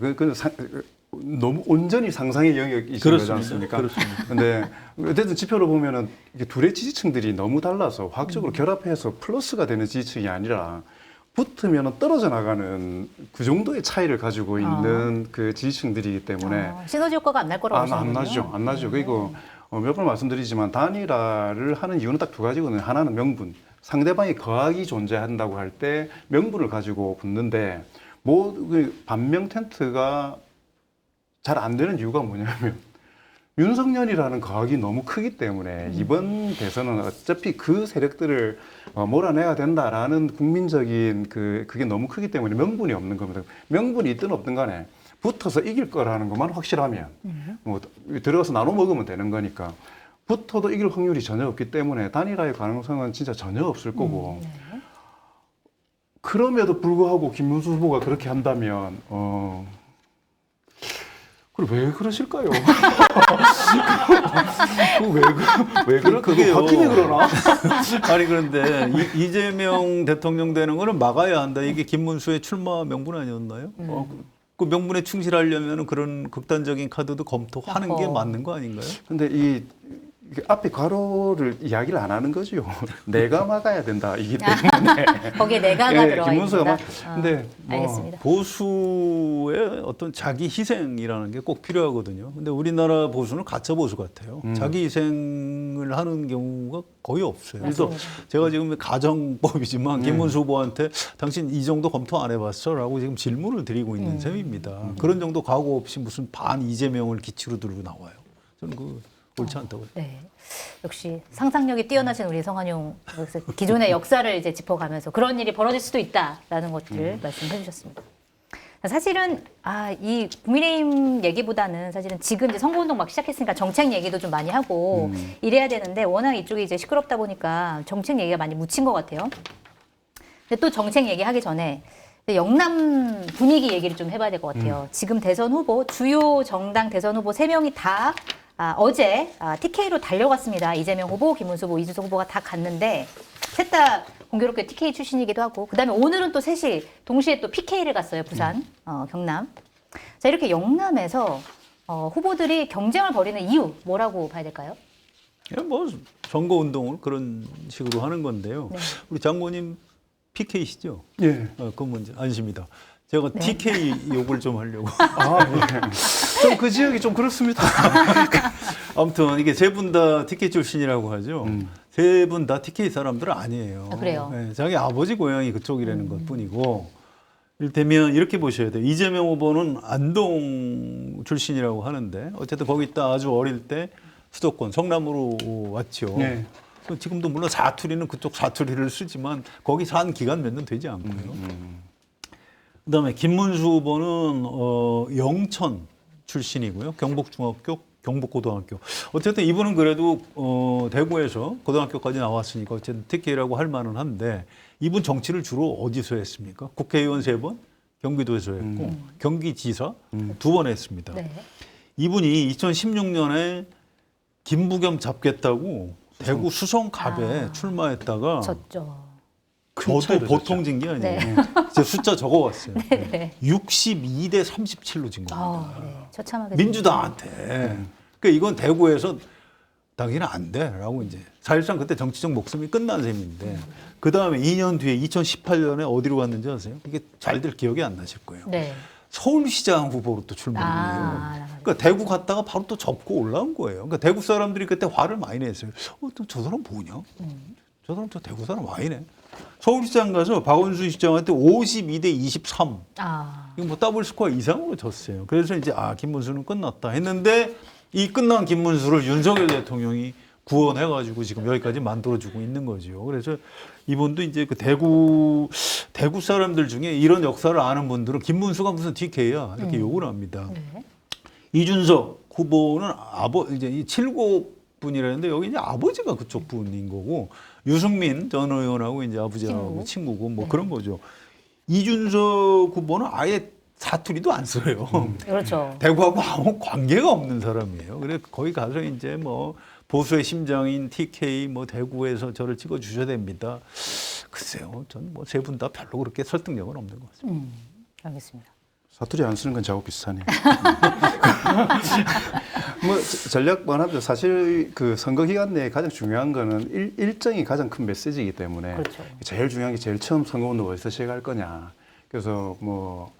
너무 온전히 상상의 영역이신 거지 않습니까? 그렇습니다. 근데 어쨌든 지표로 보면은 이게 둘의 지지층들이 너무 달라서 화학적으로 결합해서 플러스가 되는 지지층이 아니라 붙으면 떨어져 나가는 그 정도의 차이를 가지고 있는 그 지지층들이기 때문에 시너지 효과가 안 날 거라고 안 나죠. 안 나죠. 그리고 몇 번 말씀드리지만 단일화를 하는 이유는 딱 두 가지거든요. 하나는 명분. 상대방이 거학이 존재한다고 할 때 명분을 가지고 붙는데 그 반명 텐트가 잘 안 되는 이유가 뭐냐면 윤석열이라는 거학이 너무 크기 때문에 이번 대선은 어차피 그 세력들을 몰아내야 된다라는 국민적인 그게 너무 크기 때문에 명분이 없는 겁니다. 명분이 있든 없든 간에 붙어서 이길 거라는 것만 확실하면 뭐 들어가서 나눠 먹으면 되는 거니까 붙어도 이길 확률이 전혀 없기 때문에 단일화의 가능성은 진짜 전혀 없을 거고 그럼에도 불구하고 김문수 후보가 그렇게 한다면 그걸 왜 그러실까요? 왜 그렇게 바뀌네 그러나? 아니 그런데 이재명 대통령 되는 거는 막아야 한다. 이게 김문수의 출마 명분 아니었나요? 그 명분에 충실하려면 그런 극단적인 카드도 검토하는 게 맞는 거 아닌가요? 근데 이게 앞에 괄호를 이야기를 안 하는 거죠. 내가 막아야 된다 이기 때문에. 거기에 내가가 들어가 김문수가 있습니다. 근데 알겠습니다. 보수의 어떤 자기 희생이라는 게 꼭 필요하거든요. 근데 우리나라 보수는 가짜 보수 같아요. 자기 희생을 하는 경우가 거의 없어요. 그래서 제가 지금 가정법이지만 김문수 후보한테 당신 이 정도 검토 안 해봤어? 라고 지금 질문을 드리고 있는 셈입니다. 그런 정도 각오 없이 무슨 반 이재명을 기치로 들고 나와요. 저는 옳지 않다고. 네. 역시 상상력이 뛰어나신 우리 성한용 기존의 역사를 이제 짚어가면서 그런 일이 벌어질 수도 있다라는 것들을 말씀해 주셨습니다. 사실은 이 국민의힘 얘기보다는 사실은 지금 이제 선거운동 막 시작했으니까 정책 얘기도 좀 많이 하고 이래야 되는데 워낙 이쪽이 이제 시끄럽다 보니까 정책 얘기가 많이 묻힌 것 같아요. 근데 또 정책 얘기하기 전에 영남 분위기 얘기를 좀 해봐야 될 것 같아요. 지금 대선 후보 주요 정당 대선 후보 3명이 다 어제 TK로 달려갔습니다. 이재명 후보, 김문수 후보, 이준석 후보가 다 갔는데 셋 다 공교롭게 TK 출신이기도 하고 그다음에 오늘은 또 셋이 동시에 또 PK를 갔어요. 부산, 경남. 자 이렇게 영남에서 후보들이 경쟁을 벌이는 이유 뭐라고 봐야 될까요? 뭐 선거 운동을 그런 식으로 하는 건데요. 네. 우리 장모님 PK시죠? 예. 그 문제 아니십니다. 제가 TK 욕을 좀 하려고. 좀 그 지역이 좀 그렇습니다. 아무튼 이게 세 분 다 TK 출신이라고 하죠. 세 분 다 TK 사람들은 아니에요. 그래요? 네, 자기 아버지 고향이 그쪽이라는 것뿐이고 이를테면 이렇게 보셔야 돼요. 이재명 후보는 안동 출신이라고 하는데 어쨌든 거기 있다 아주 어릴 때 수도권 성남으로 왔죠. 네. 지금도 물론 사투리는 그쪽 사투리를 쓰지만 거기 산 기간 몇 년 되지 않고요. 그다음에 김문수 후보는 영천 출신이고요. 경북중학교, 경북고등학교. 어쨌든 이분은 그래도 대구에서 고등학교까지 나왔으니까 어쨌든 TK라고 할 만은 한데 이분 정치를 주로 어디서 했습니까? 국회의원 3번, 경기도에서 했고 경기지사 2번 했습니다. 네. 이분이 2016년에 김부겸 잡겠다고 대구 수성갑에 출마했다가 졌죠. 저도 보통 진 게 아니에요. 네. 제가 숫자 적어왔어요. 네. 62대 37로 진 겁니다. 네. 처참하게 민주당한테. 그러니까 이건 대구에서 당연히 안 돼라고 이제 사실상 그때 정치적 목숨이 끝난 셈인데 그 다음에 2년 뒤에 2018년에 어디로 갔는지 아세요? 이게 잘들 기억이 안 나실 거예요. 네. 서울시장 후보로 또 출마해요. 그러니까 대구 갔다가 바로 또 접고 올라온 거예요. 그러니까 대구 사람들이 그때 화를 많이 냈어요. 저 사람 뭐냐? 저 사람 저 대구 사람 와이네. 서울시장 가서 박원순 시장한테 52대 23. 이거 뭐 더블 스코어 이상으로 졌어요. 그래서 이제 김문수는 끝났다 했는데 이 끝난 김문수를 윤석열 대통령이 구원해가지고 지금 여기까지 만들어주고 있는 거죠. 그래서 이분도 이제 그 대구 사람들 중에 이런 역사를 아는 분들은 김문수가 무슨 TK야 이렇게 욕을 합니다. 네. 이준석 후보는 이제 이 7곱 분이라는데 여기 이제 아버지가 그쪽 분인 거고 유승민 전 의원하고 이제 아버지하고 친구고 뭐 그런 거죠. 이준석 후보는 아예 사투리도 안 써요. 그렇죠. 대구하고 아무 관계가 없는 사람이에요. 그래 거기 가서 이제 뭐 보수의 심장인 TK 뭐 대구에서 저를 찍어 주셔야 됩니다. 글쎄요, 전 뭐 세 분 다 별로 그렇게 설득력은 없는 것 같습니다. 알겠습니다. 사투리 안 쓰는 건 저하고 비슷하네요. 뭐 전략만 하죠. 사실 그 선거 기간 내에 가장 중요한 거는 일정이 가장 큰 메시지이기 때문에 그렇죠. 제일 중요한 게 제일 처음 선거운동 어디서 시작할 거냐. 그래서 뭐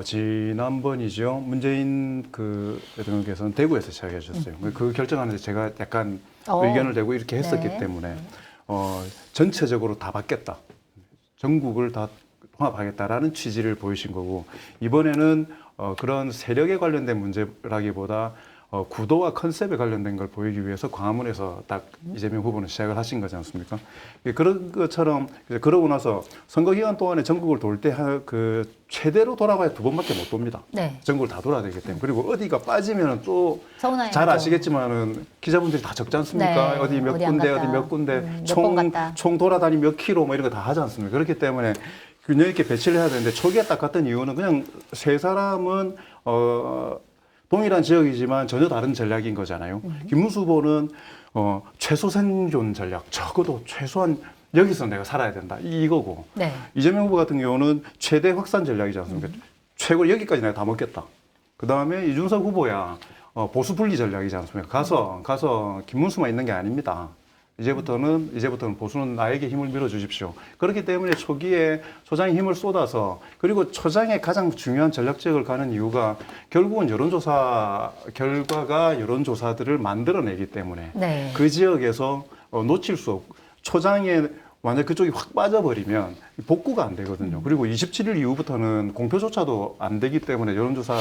지난번이죠. 문재인 그 대통령께서는 대구에서 시작해 주셨어요. 그 결정하는데 제가 약간 의견을 내고 이렇게 했었기 네. 때문에 전체적으로 다 받겠다. 전국을 다 통합하겠다라는 취지를 보이신 거고 이번에는 그런 세력에 관련된 문제라기보다 구도와 컨셉에 관련된 걸 보이기 위해서 광화문에서 딱 이재명 후보는 시작을 하신 거지 않습니까? 그런 것처럼 그러고 나서 선거 기간 동안에 전국을 돌 때 그 최대로 돌아봐야 2번밖에 못 돕니다. 네. 전국을 다 돌아야 되기 때문에 그리고 어디가 빠지면 또 서운해요. 잘 아시겠지만은 기자분들이 다 적지 않습니까? 네. 어디 몇 어디 안 군데 갔다. 어디 몇 군데 몇번 갔다. 총 돌아다니 몇 킬로 뭐 이런 거 다 하지 않습니까? 그렇기 때문에 균형 있게 배치를 해야 되는데 초기에 딱 갔던 이유는 그냥 세 사람은 동일한 지역이지만 전혀 다른 전략인 거잖아요. 김문수 후보는 최소 생존 전략, 적어도 최소한 여기서 내가 살아야 된다 이거고 네. 이재명 후보 같은 경우는 최대 확산 전략이지 않습니까? 최고 여기까지 내가 다 먹겠다. 그 다음에 이준석 후보야 보수 분리 전략이지 않습니까? 가서 김문수만 있는 게 아닙니다. 이제부터는 보수는 나에게 힘을 밀어주십시오. 그렇기 때문에 초기에 초장에 힘을 쏟아서 그리고 초장의 가장 중요한 전략 지역을 가는 이유가 결국은 여론조사 결과가 여론조사들을 만들어내기 때문에 네. 그 지역에서 놓칠 수 없고 초장에 완전 그쪽이 확 빠져버리면 복구가 안 되거든요. 그리고 27일 이후부터는 공표조차도 안 되기 때문에 여론조사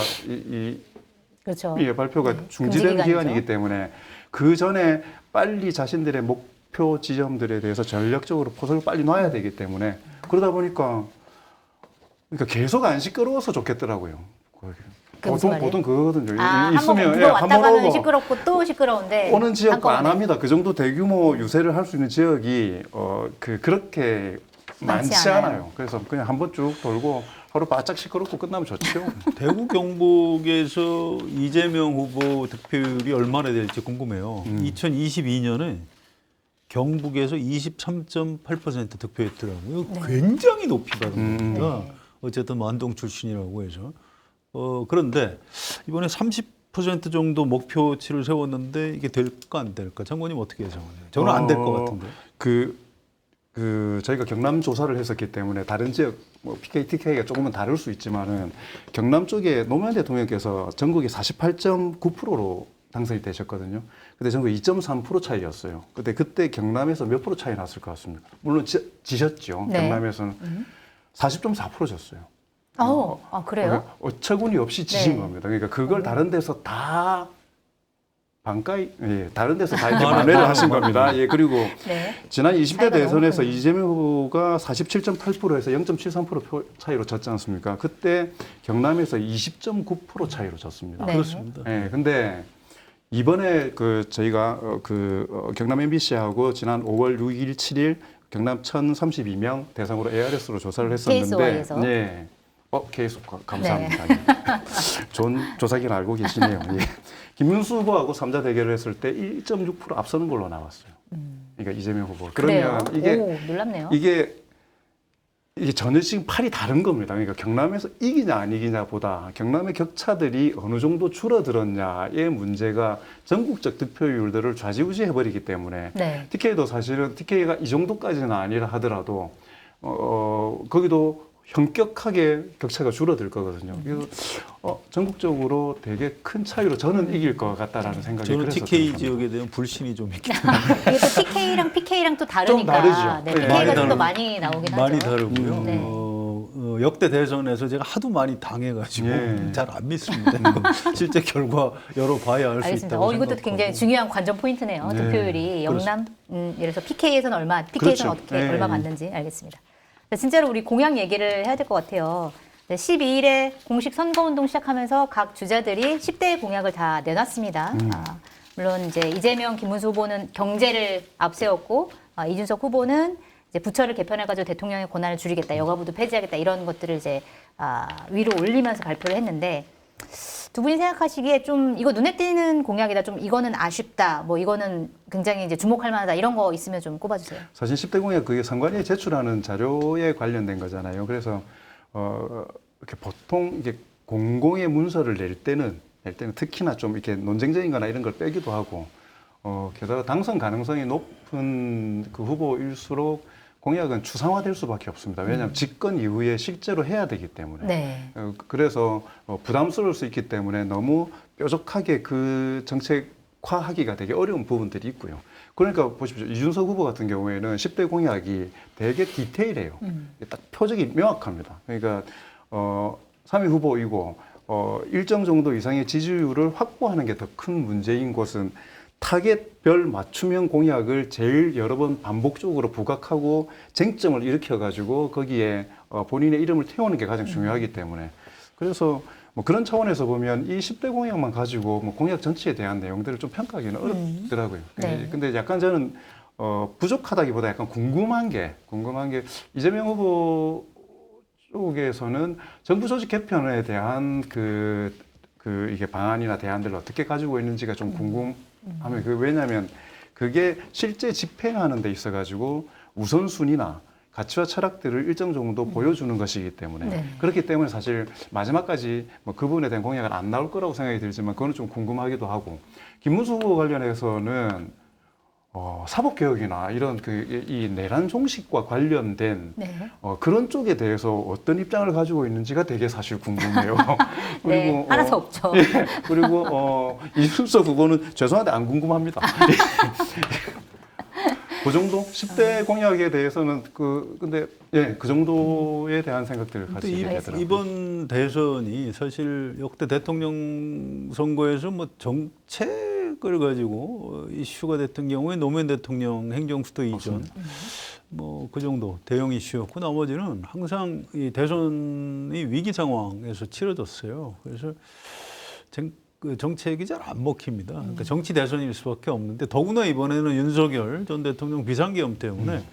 그렇죠. 발표가 네. 중지되는 금지 기간이죠. 기간이기 때문에 그 전에 빨리 자신들의 목표 지점들에 대해서 전략적으로 포석을 빨리 놔야 되기 때문에 그러다 보니까 그러니까 계속 안 시끄러워서 좋겠더라고요. 보통 그거거든요. 한번 누가 왔다 가면 시끄럽고 또 시끄러운데 오는 지역 안 한꺼번에. 합니다. 그 정도 대규모 유세를 할 수 있는 지역이 그렇게 많지 않아요. 그래서 그냥 한번 쭉 돌고 하루 바짝 시끄럽고 끝나면 좋죠. 대구 경북에서 이재명 후보 득표율이 얼마나 될지 궁금해요. 2022년에 경북에서 23.8% 득표했더라고요. 굉장히 높이 받은 겁니다. 어쨌든 만동 출신이라고 해서. 그런데 이번에 30% 정도 목표치를 세웠는데 이게 될까 안 될까? 장관님 어떻게 예상하세요? 저는 안 될 것 같은데. 저희가 경남 조사를 했었기 때문에 다른 지역 뭐 PK, TK가 조금은 다를 수 있지만은 경남 쪽에 노무현 대통령께서 전국에 48.9%로 당선이 되셨거든요. 근데 전국 2.3% 차이였어요. 근데 그때 경남에서 몇 프로 차이 났을 것 같습니다. 물론 지셨죠. 네. 경남에서는 40.4% 졌어요. 그래요? 어처구니 없이 지신 네. 겁니다. 그러니까 그걸 다른 데서 다 반가이 다른 데서 다 이렇게 만회를 하신 겁니다. 예, 그리고 네. 지난 20대 차이가 대선에서 너무 크네요. 이재명 후보가 47.8%에서 0.73% 차이로 졌지 않습니까? 그때 경남에서 20.9% 차이로 졌습니다. 네. 그렇습니다. 예, 근데 이번에 저희가 경남 MBC하고 지난 5월 6일, 7일 경남 1,032명 대상으로 ARS로 조사를 했었는데, KSY에서. 네, KS 감사합니다. 예. 좋은 조사기를 알고 계시네요. 예. 김문수 후보하고 3자 대결을 했을 때 1.6% 앞서는 걸로 나왔어요. 그러니까 이재명 후보. 그래요? 그러면 이게 오, 놀랍네요. 이게 전혀 지금 팔이 다른 겁니다. 그러니까 경남에서 이기냐 안 이기냐보다 경남의 격차들이 어느 정도 줄어들었냐의 문제가 전국적 득표율들을 좌지우지해 버리기 때문에 네. TK도 사실은 TK가 이 정도까지는 아니라 하더라도 거기도 현격하게 격차가 줄어들 거거든요. 그래서 전국적으로 되게 큰 차이로 저는 이길 것 같다라는 생각이 저는 그랬었던 TK 겁니다. 지역에 대한 불신이 좀 있기 때문에 이게 또 TK랑 PK랑 또 다르니까. 다르죠. 네, 네. PK가 좀 더 많이 많이 나오긴 하죠. 많이 다르고요. 네. 역대 대선에서 제가 하도 많이 당해가지고 예. 잘 안 믿습니다. 실제 결과 열어봐야 알 수 알겠습니다. 있다고 이것도 생각하고. 굉장히 중요한 관전 포인트네요. 네. 득표율이 영남, 예를 들어서 PK에서는 얼마, PK에서는 그렇죠. 어떻게 네. 얼마 받는지 알겠습니다. 네, 진짜로 우리 공약 얘기를 해야 될 것 같아요. 네, 12일에 공식 선거운동 시작하면서 각 주자들이 10대 공약을 다 내놨습니다. 물론 이제 이재명, 김문수 후보는 경제를 앞세웠고 이준석 후보는 이제 부처를 개편해가지고 대통령의 권한을 줄이겠다, 여가부도 폐지하겠다 이런 것들을 이제 위로 올리면서 발표를 했는데 두 분이 생각하시기에 좀 이거 눈에 띄는 공약이다, 좀 이거는 아쉽다, 뭐 이거는 굉장히 이제 주목할 만하다 이런 거 있으면 좀 꼽아주세요. 사실 10대 공약 그게 선관위에 제출하는 자료에 관련된 거잖아요. 그래서 이렇게 보통 이게 공공의 문서를 낼 때는 특히나 좀 이렇게 논쟁적인 거나 이런 걸 빼기도 하고 게다가 당선 가능성이 높은 그 후보일수록 공약은 추상화될 수밖에 없습니다. 왜냐하면 집권 이후에 실제로 해야 되기 때문에. 네. 그래서 부담스러울 수 있기 때문에 너무 뾰족하게 그 정책화하기가 되게 어려운 부분들이 있고요. 그러니까 보십시오. 이준석 후보 같은 경우에는 10대 공약이 되게 디테일해요. 딱 표적이 명확합니다. 그러니까 3위 후보이고 일정 정도 이상의 지지율을 확보하는 게 더 큰 문제인 것은 타겟별 맞춤형 공약을 제일 여러 번 반복적으로 부각하고 쟁점을 일으켜가지고 거기에 본인의 이름을 태우는 게 가장 중요하기 때문에 그래서 뭐 그런 차원에서 보면 이 10대 공약만 가지고 뭐 공약 전체에 대한 내용들을 좀 평가하기는 어렵더라고요. 네. 근데 약간 저는 부족하다기보다 약간 궁금한 게 이재명 후보 쪽에서는 정부 조직 개편에 대한 이게 방안이나 대안들을 어떻게 가지고 있는지가 좀 궁금하면 왜냐하면 그게 실제 집행하는 데 있어가지고 우선순위나 가치와 철학들을 일정 정도 보여주는 것이기 때문에 네. 그렇기 때문에 사실 마지막까지 뭐 그 부분에 대한 공약은 안 나올 거라고 생각이 들지만 그거는 좀 궁금하기도 하고 김문수 후보 관련해서는 사법개혁이나 이런 이 내란 종식과 관련된 네. 그런 쪽에 대해서 어떤 입장을 가지고 있는지가 되게 사실 궁금해요. 네, 하나도 없죠. 예, 그리고 이준석 후보는 죄송한데 안 궁금합니다. 그 정도 10대 공약에 대해서는 근데 그 정도에 대한 생각들을 근데 가지게 되더라고요. 이번 대선이 사실 역대 대통령 선거에서 뭐 정책을 가지고 이슈가 됐던 경우에 노무현 대통령 행정수도 이전 뭐 그 정도 대형 이슈였고 나머지는 항상 이 대선이 위기 상황에서 치러졌어요. 그래서 그 정책이 잘 안 먹힙니다. 그러니까 정치 대선일 수밖에 없는데 더구나 이번에는 윤석열 전 대통령 비상계엄 때문에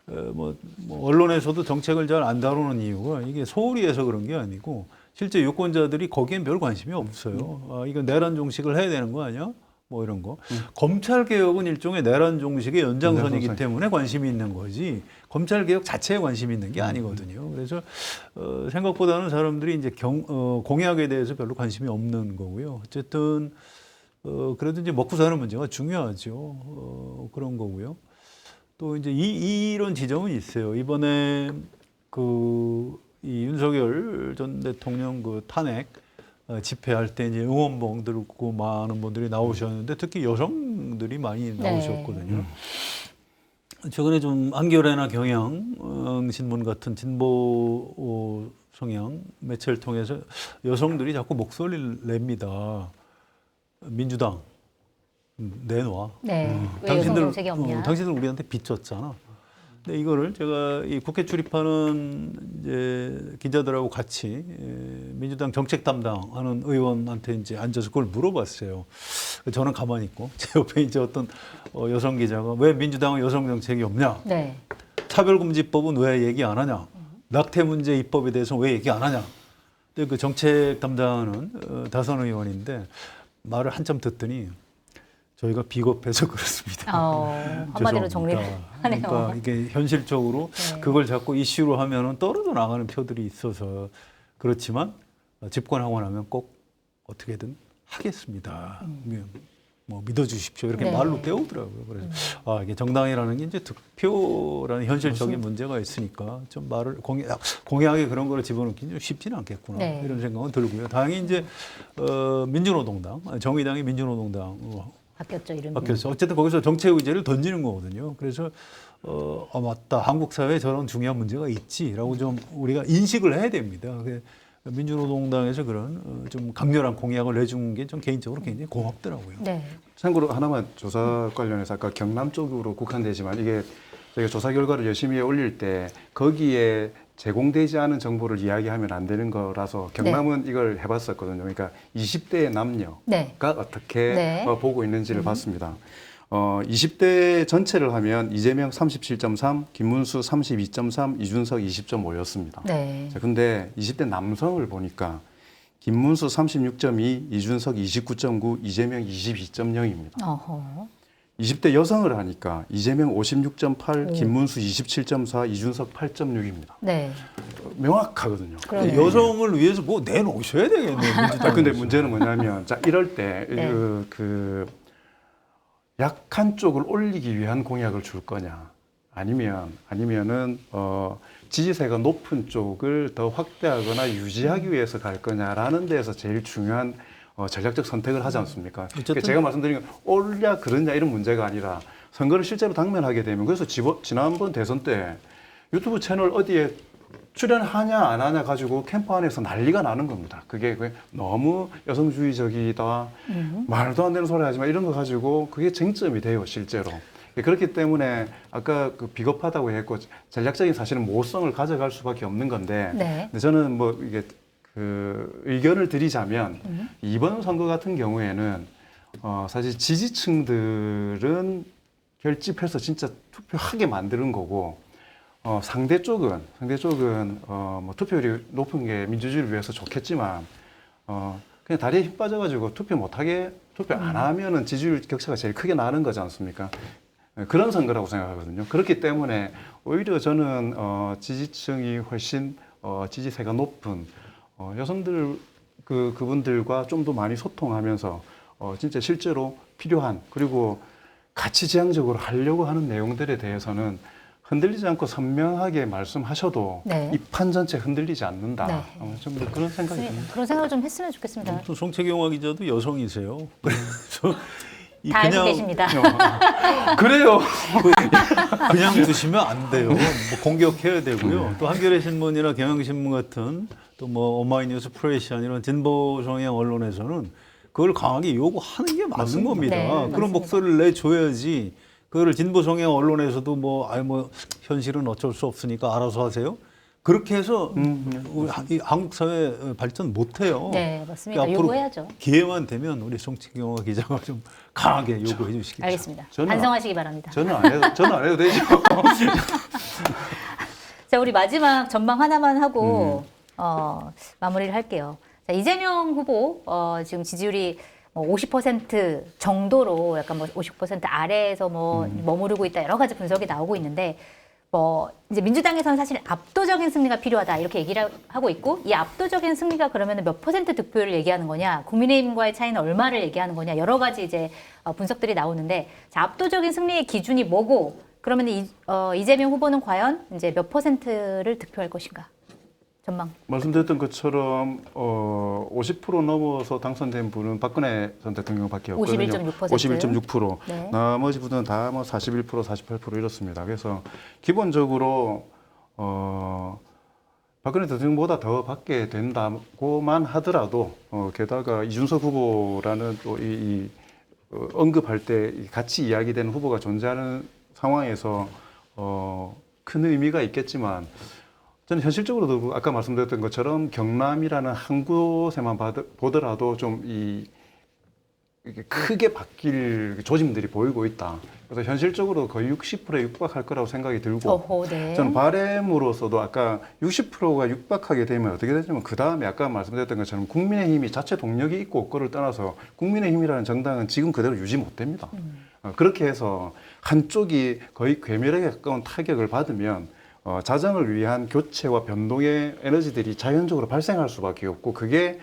뭐 언론에서도 정책을 잘 안 다루는 이유가 이게 소홀히 해서 그런 게 아니고 실제 유권자들이 거기엔 별 관심이 없어요. 이건 내란 종식을 해야 되는 거 아니야? 뭐 이런 거. 검찰 개혁은 일종의 내란 종식의 연장선이기 때문에 관심이 있는 거지. 검찰 개혁 자체에 관심이 있는 게 아니거든요. 그래서 생각보다는 사람들이 이제 공약에 대해서 별로 관심이 없는 거고요. 어쨌든 그래도 이제 먹고 사는 문제가 중요하죠. 그런 거고요. 또 이제 이런 지점은 있어요. 이번에 이 윤석열 전 대통령 탄핵 집회할 때 이제 응원봉 들고 많은 분들이 나오셨는데 특히 여성들이 많이 나오셨거든요. 최근에 좀 한겨레나 경향 신문 같은 진보 성향 매체를 통해서 여성들이 자꾸 목소리를 냅니다. 민주당 내놔. 네. 왜 여성 정책이 없냐? 당신들 우리한테 빚졌잖아. 근데 이거를 제가 이 국회 출입하는 이제 기자들하고 같이 민주당 정책 담당하는 의원한테 이제 앉아서 그걸 물어봤어요. 저는 가만히 있고 제 옆에 이제 어떤 여성 기자가 왜 민주당은 여성 정책이 없냐? 네. 차별금지법은 왜 얘기 안 하냐? 낙태 문제 입법에 대해서 왜 얘기 안 하냐? 근데 그 정책 담당하는 다선 의원인데 말을 한참 듣더니 저희가 비겁해서 그렇습니다. 한마디로 정리를 하네요. 그러니까 이게 현실적으로 네. 그걸 자꾸 이슈로 하면은 떨어져 나가는 표들이 있어서 그렇지만 집권하고 나면 꼭 어떻게든 하겠습니다. 뭐 믿어주십시오. 이렇게 네. 말로 때우더라고요. 그래서 이게 정당이라는 게 이제 득표라는 현실적인 문제가 있으니까 좀 말을 공약에 그런 거를 집어넣기 좀 쉽지는 않겠구나 네. 이런 생각은 들고요. 다행히 이제 민주노동당, 정의당이 민주노동당 바뀌었죠, 이름이. 바뀌었어. 어쨌든 거기서 정책 의제를 던지는 거거든요. 그래서 맞다. 한국 사회에 저런 중요한 문제가 있지라고 좀 우리가 인식을 해야 됩니다. 민주노동당에서 그런 좀 강렬한 공약을 내준 게 좀 개인적으로 굉장히 고맙더라고요. 네. 참고로 하나만 조사 관련해서 아까 경남 쪽으로 국한되지만 이게 저희가 조사 결과를 열심히 올릴 때 거기에 제공되지 않은 정보를 이야기하면 안 되는 거라서 경남은 이걸 해봤었거든요. 그러니까 20대 남녀가 네. 어떻게 네. 보고 있는지를 봤습니다. 20대 전체를 하면 이재명 37.3, 김문수 32.3, 이준석 20.5였습니다. 네. 자, 근데 20대 남성을 보니까 김문수 36.2, 이준석 29.9, 이재명 22.0입니다. 어허. 20대 여성을 하니까 이재명 56.8, 오. 김문수 27.4, 이준석 8.6입니다. 네. 명확하거든요. 그러네요. 여성을 위해서 뭐 내놓으셔야 되겠네요. 민주당. 근데 문제는 뭐냐면, 자, 이럴 때, 네. 그 약한 쪽을 올리기 위한 공약을 줄 거냐. 아니면은, 지지세가 높은 쪽을 더 확대하거나 유지하기 위해서 갈 거냐라는 데서 제일 중요한 전략적 선택을 하지 않습니까? 그러니까 제가 말씀드린 건 올냐 그러냐 이런 문제가 아니라 선거를 실제로 당면하게 되면 그래서 지난번 대선 때 유튜브 채널 어디에 출연하냐 안 하냐 가지고 캠프 안에서 난리가 나는 겁니다. 그게 너무 여성주의적이다, 말도 안 되는 소리 하지만 이런 거 가지고 그게 쟁점이 돼요, 실제로. 그렇기 때문에 아까 그 비겁하다고 했고 전략적인 사실은 모성을 가져갈 수밖에 없는 건데 네. 근데 저는 뭐 이게 그 의견을 드리자면 이번 선거 같은 경우에는 사실 지지층들은 결집해서 진짜 투표하게 만드는 거고 상대 쪽은 뭐 투표율이 높은 게 민주주의를 위해서 좋겠지만 그냥 다리에 힘 빠져가지고 투표 안 하면은 지지율 격차가 제일 크게 나는 거지 않습니까? 그런 선거라고 생각하거든요. 그렇기 때문에 오히려 저는 지지층이 훨씬 지지세가 높은 여성들 그분들과 좀 더 많이 소통하면서 진짜 실제로 필요한 그리고 가치지향적으로 하려고 하는 내용들에 대해서는 흔들리지 않고 선명하게 말씀하셔도 네. 이 판 전체 흔들리지 않는다. 네. 좀 그런 생각이 듭니다. 그런 생각을 좀 했으면 좋겠습니다. 또 송채경화 기자도 여성이세요. 그래서 다 알고 계십니다. 그래요. 그냥 두시면 안 돼요. 뭐 공격해야 되고요. 또 한겨레 신문이나 경향신문 같은 또 뭐 오마이뉴스, 프레시안 이런 진보 성향 언론에서는 그걸 강하게 요구하는 게 맞는 겁니다. 네, 그런 맞습니다. 목소리를 내줘야지. 그거를 진보 성향 언론에서도 뭐 현실은 어쩔 수 없으니까 알아서 하세요. 그렇게 해서 우리 이 한국 사회 발전 못 해요. 네, 맞습니다. 앞으로 요구해야죠. 기회만 되면 우리 송채경화 기자가 좀 강하게 요구해 주시기 바랍니다. 알겠습니다. 저는 반성하시기 바랍니다. 저는 안 해도 되죠. 자, 우리 마지막 전망 하나만 하고 마무리를 할게요. 자, 이재명 후보 지금 지지율이 50% 정도로 약간 뭐 50% 아래에서 뭐 머무르고 있다 여러 가지 분석이 나오고 있는데 뭐 이제 민주당에서는 사실 압도적인 승리가 필요하다 이렇게 얘기를 하고 있고 이 압도적인 승리가 그러면 몇 퍼센트 득표율을 얘기하는 거냐 국민의힘과의 차이는 얼마를 얘기하는 거냐 여러 가지 이제 분석들이 나오는데 자, 압도적인 승리의 기준이 뭐고 그러면 이재명 후보는 과연 이제 몇 퍼센트를 득표할 것인가 전망. 말씀드렸던 것처럼 50% 넘어서 당선된 분은 박근혜 전 대통령밖에 없거든요. 51.6%. 51.6%. 네. 나머지 분은 다 뭐 41%, 48% 이렇습니다. 그래서 기본적으로 박근혜 대통령보다 더 받게 된다고만 하더라도 게다가 이준석 후보라는 또 이 언급할 때 같이 이야기되는 후보가 존재하는 상황에서 큰 의미가 있겠지만 저는 현실적으로도 아까 말씀드렸던 것처럼 경남이라는 한 곳에만 보더라도 좀 이게 크게 바뀔 조짐들이 보이고 있다. 그래서 현실적으로 거의 60%에 육박할 거라고 생각이 들고 어허, 네. 저는 바람으로서도 아까 60%가 육박하게 되면 어떻게 되냐면 그 다음에 아까 말씀드렸던 것처럼 국민의힘이 자체 동력이 있고 없고를 떠나서 국민의힘이라는 정당은 지금 그대로 유지 못 됩니다. 그렇게 해서 한쪽이 거의 괴멸에 가까운 타격을 받으면 자정을 위한 교체와 변동의 에너지들이 자연적으로 발생할 수밖에 없고 그게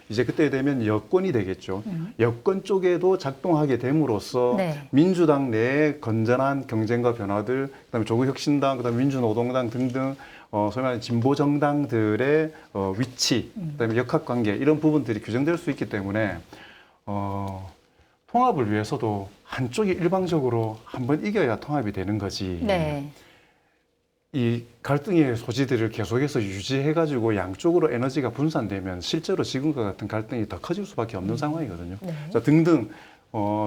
이제 그때 되면 여권이 되겠죠. 여권 쪽에도 작동하게 됨으로써 네. 민주당 내의 건전한 경쟁과 변화들, 그다음에 조국혁신당, 그다음에 민주노동당 등등 소위 말하는 진보 정당들의 위치, 그다음에 역학관계 이런 부분들이 규정될 수 있기 때문에 통합을 위해서도 한쪽이 일방적으로 한번 이겨야 통합이 되는 거지. 네. 이 갈등의 소지들을 계속해서 유지해가지고 양쪽으로 에너지가 분산되면 실제로 지금과 같은 갈등이 더 커질 수밖에 없는 상황이거든요. 네. 자, 등등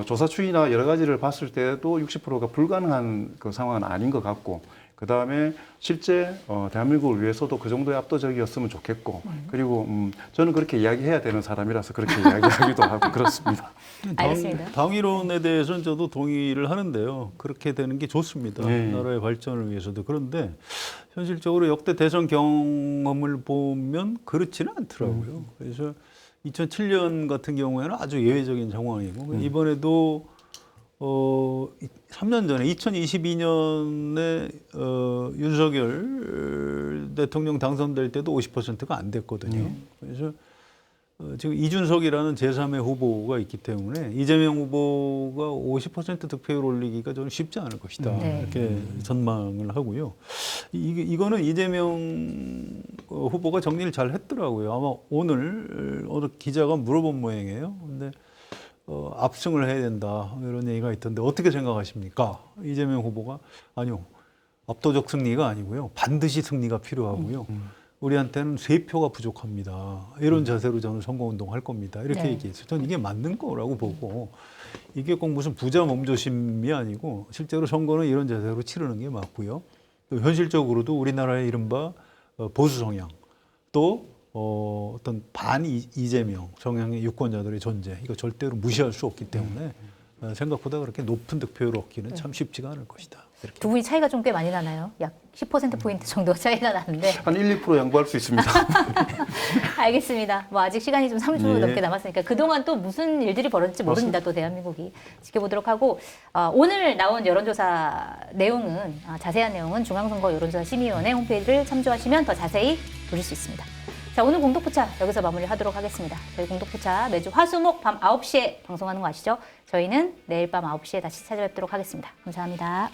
조사 추이나 여러 가지를 봤을 때도 60%가 불가능한 그 상황은 아닌 것 같고 그 다음에 실제 대한민국을 위해서도 그 정도의 압도적이었으면 좋겠고 그리고 저는 그렇게 이야기해야 되는 사람이라서 그렇게 이야기하기도 하고 그렇습니다. 알겠습니다. 당이론에 대해서는 저도 동의를 하는데요. 그렇게 되는 게 좋습니다. 네. 나라의 발전을 위해서도. 그런데 현실적으로 역대 대선 경험을 보면 그렇지는 않더라고요. 그래서 2007년 같은 경우에는 아주 예외적인 상황이고 이번에도 3년 전에 2022년에 윤석열 대통령 당선될 때도 50%가 안 됐거든요. 그래서 지금 이준석이라는 제3의 후보가 있기 때문에 이재명 후보가 50% 득표율 올리기가 저는 쉽지 않을 것이다. 네. 이렇게 전망을 하고요. 이거는 이재명 후보가 정리를 잘 했더라고요. 아마 오늘 어느 기자가 물어본 모양이에요. 근데 압승을 해야 된다 이런 얘기가 있던데 어떻게 생각하십니까? 이재명 후보가 아니요 압도적 승리가 아니고요 반드시 승리가 필요하고요 우리한테는 3표가 부족합니다 이런 자세로 저는 선거운동 할 겁니다 이렇게 네. 얘기했어요. 저는 이게 맞는 거라고 보고 이게 꼭 무슨 부자 몸조심이 아니고 실제로 선거는 이런 자세로 치르는 게 맞고요. 또 현실적으로도 우리나라의 이른바 보수 성향 또 어떤 반 이재명 성향의 유권자들의 존재 이거 절대로 무시할 수 없기 때문에 생각보다 그렇게 높은 득표율을 얻기는 참 쉽지가 않을 것이다. 이렇게. 두 분이 차이가 좀 꽤 많이 나나요? 약 10%포인트 정도 차이가 나는데. 한 1~2% 양보할 수 있습니다. 알겠습니다. 뭐 아직 시간이 좀 30분 예. 넘게 남았으니까 그동안 또 무슨 일들이 벌어질지 모릅니다. 또 대한민국이 지켜보도록 하고 오늘 나온 여론조사 내용은 자세한 내용은 중앙선거 여론조사 심의위원회 홈페이지를 참조하시면 더 자세히 보실 수 있습니다. 자, 오늘 공동포차 여기서 마무리하도록 하겠습니다. 저희 공동포차 매주 화수목 밤 9시에 방송하는 거 아시죠? 저희는 내일 밤 9시에 다시 찾아뵙도록 하겠습니다. 감사합니다.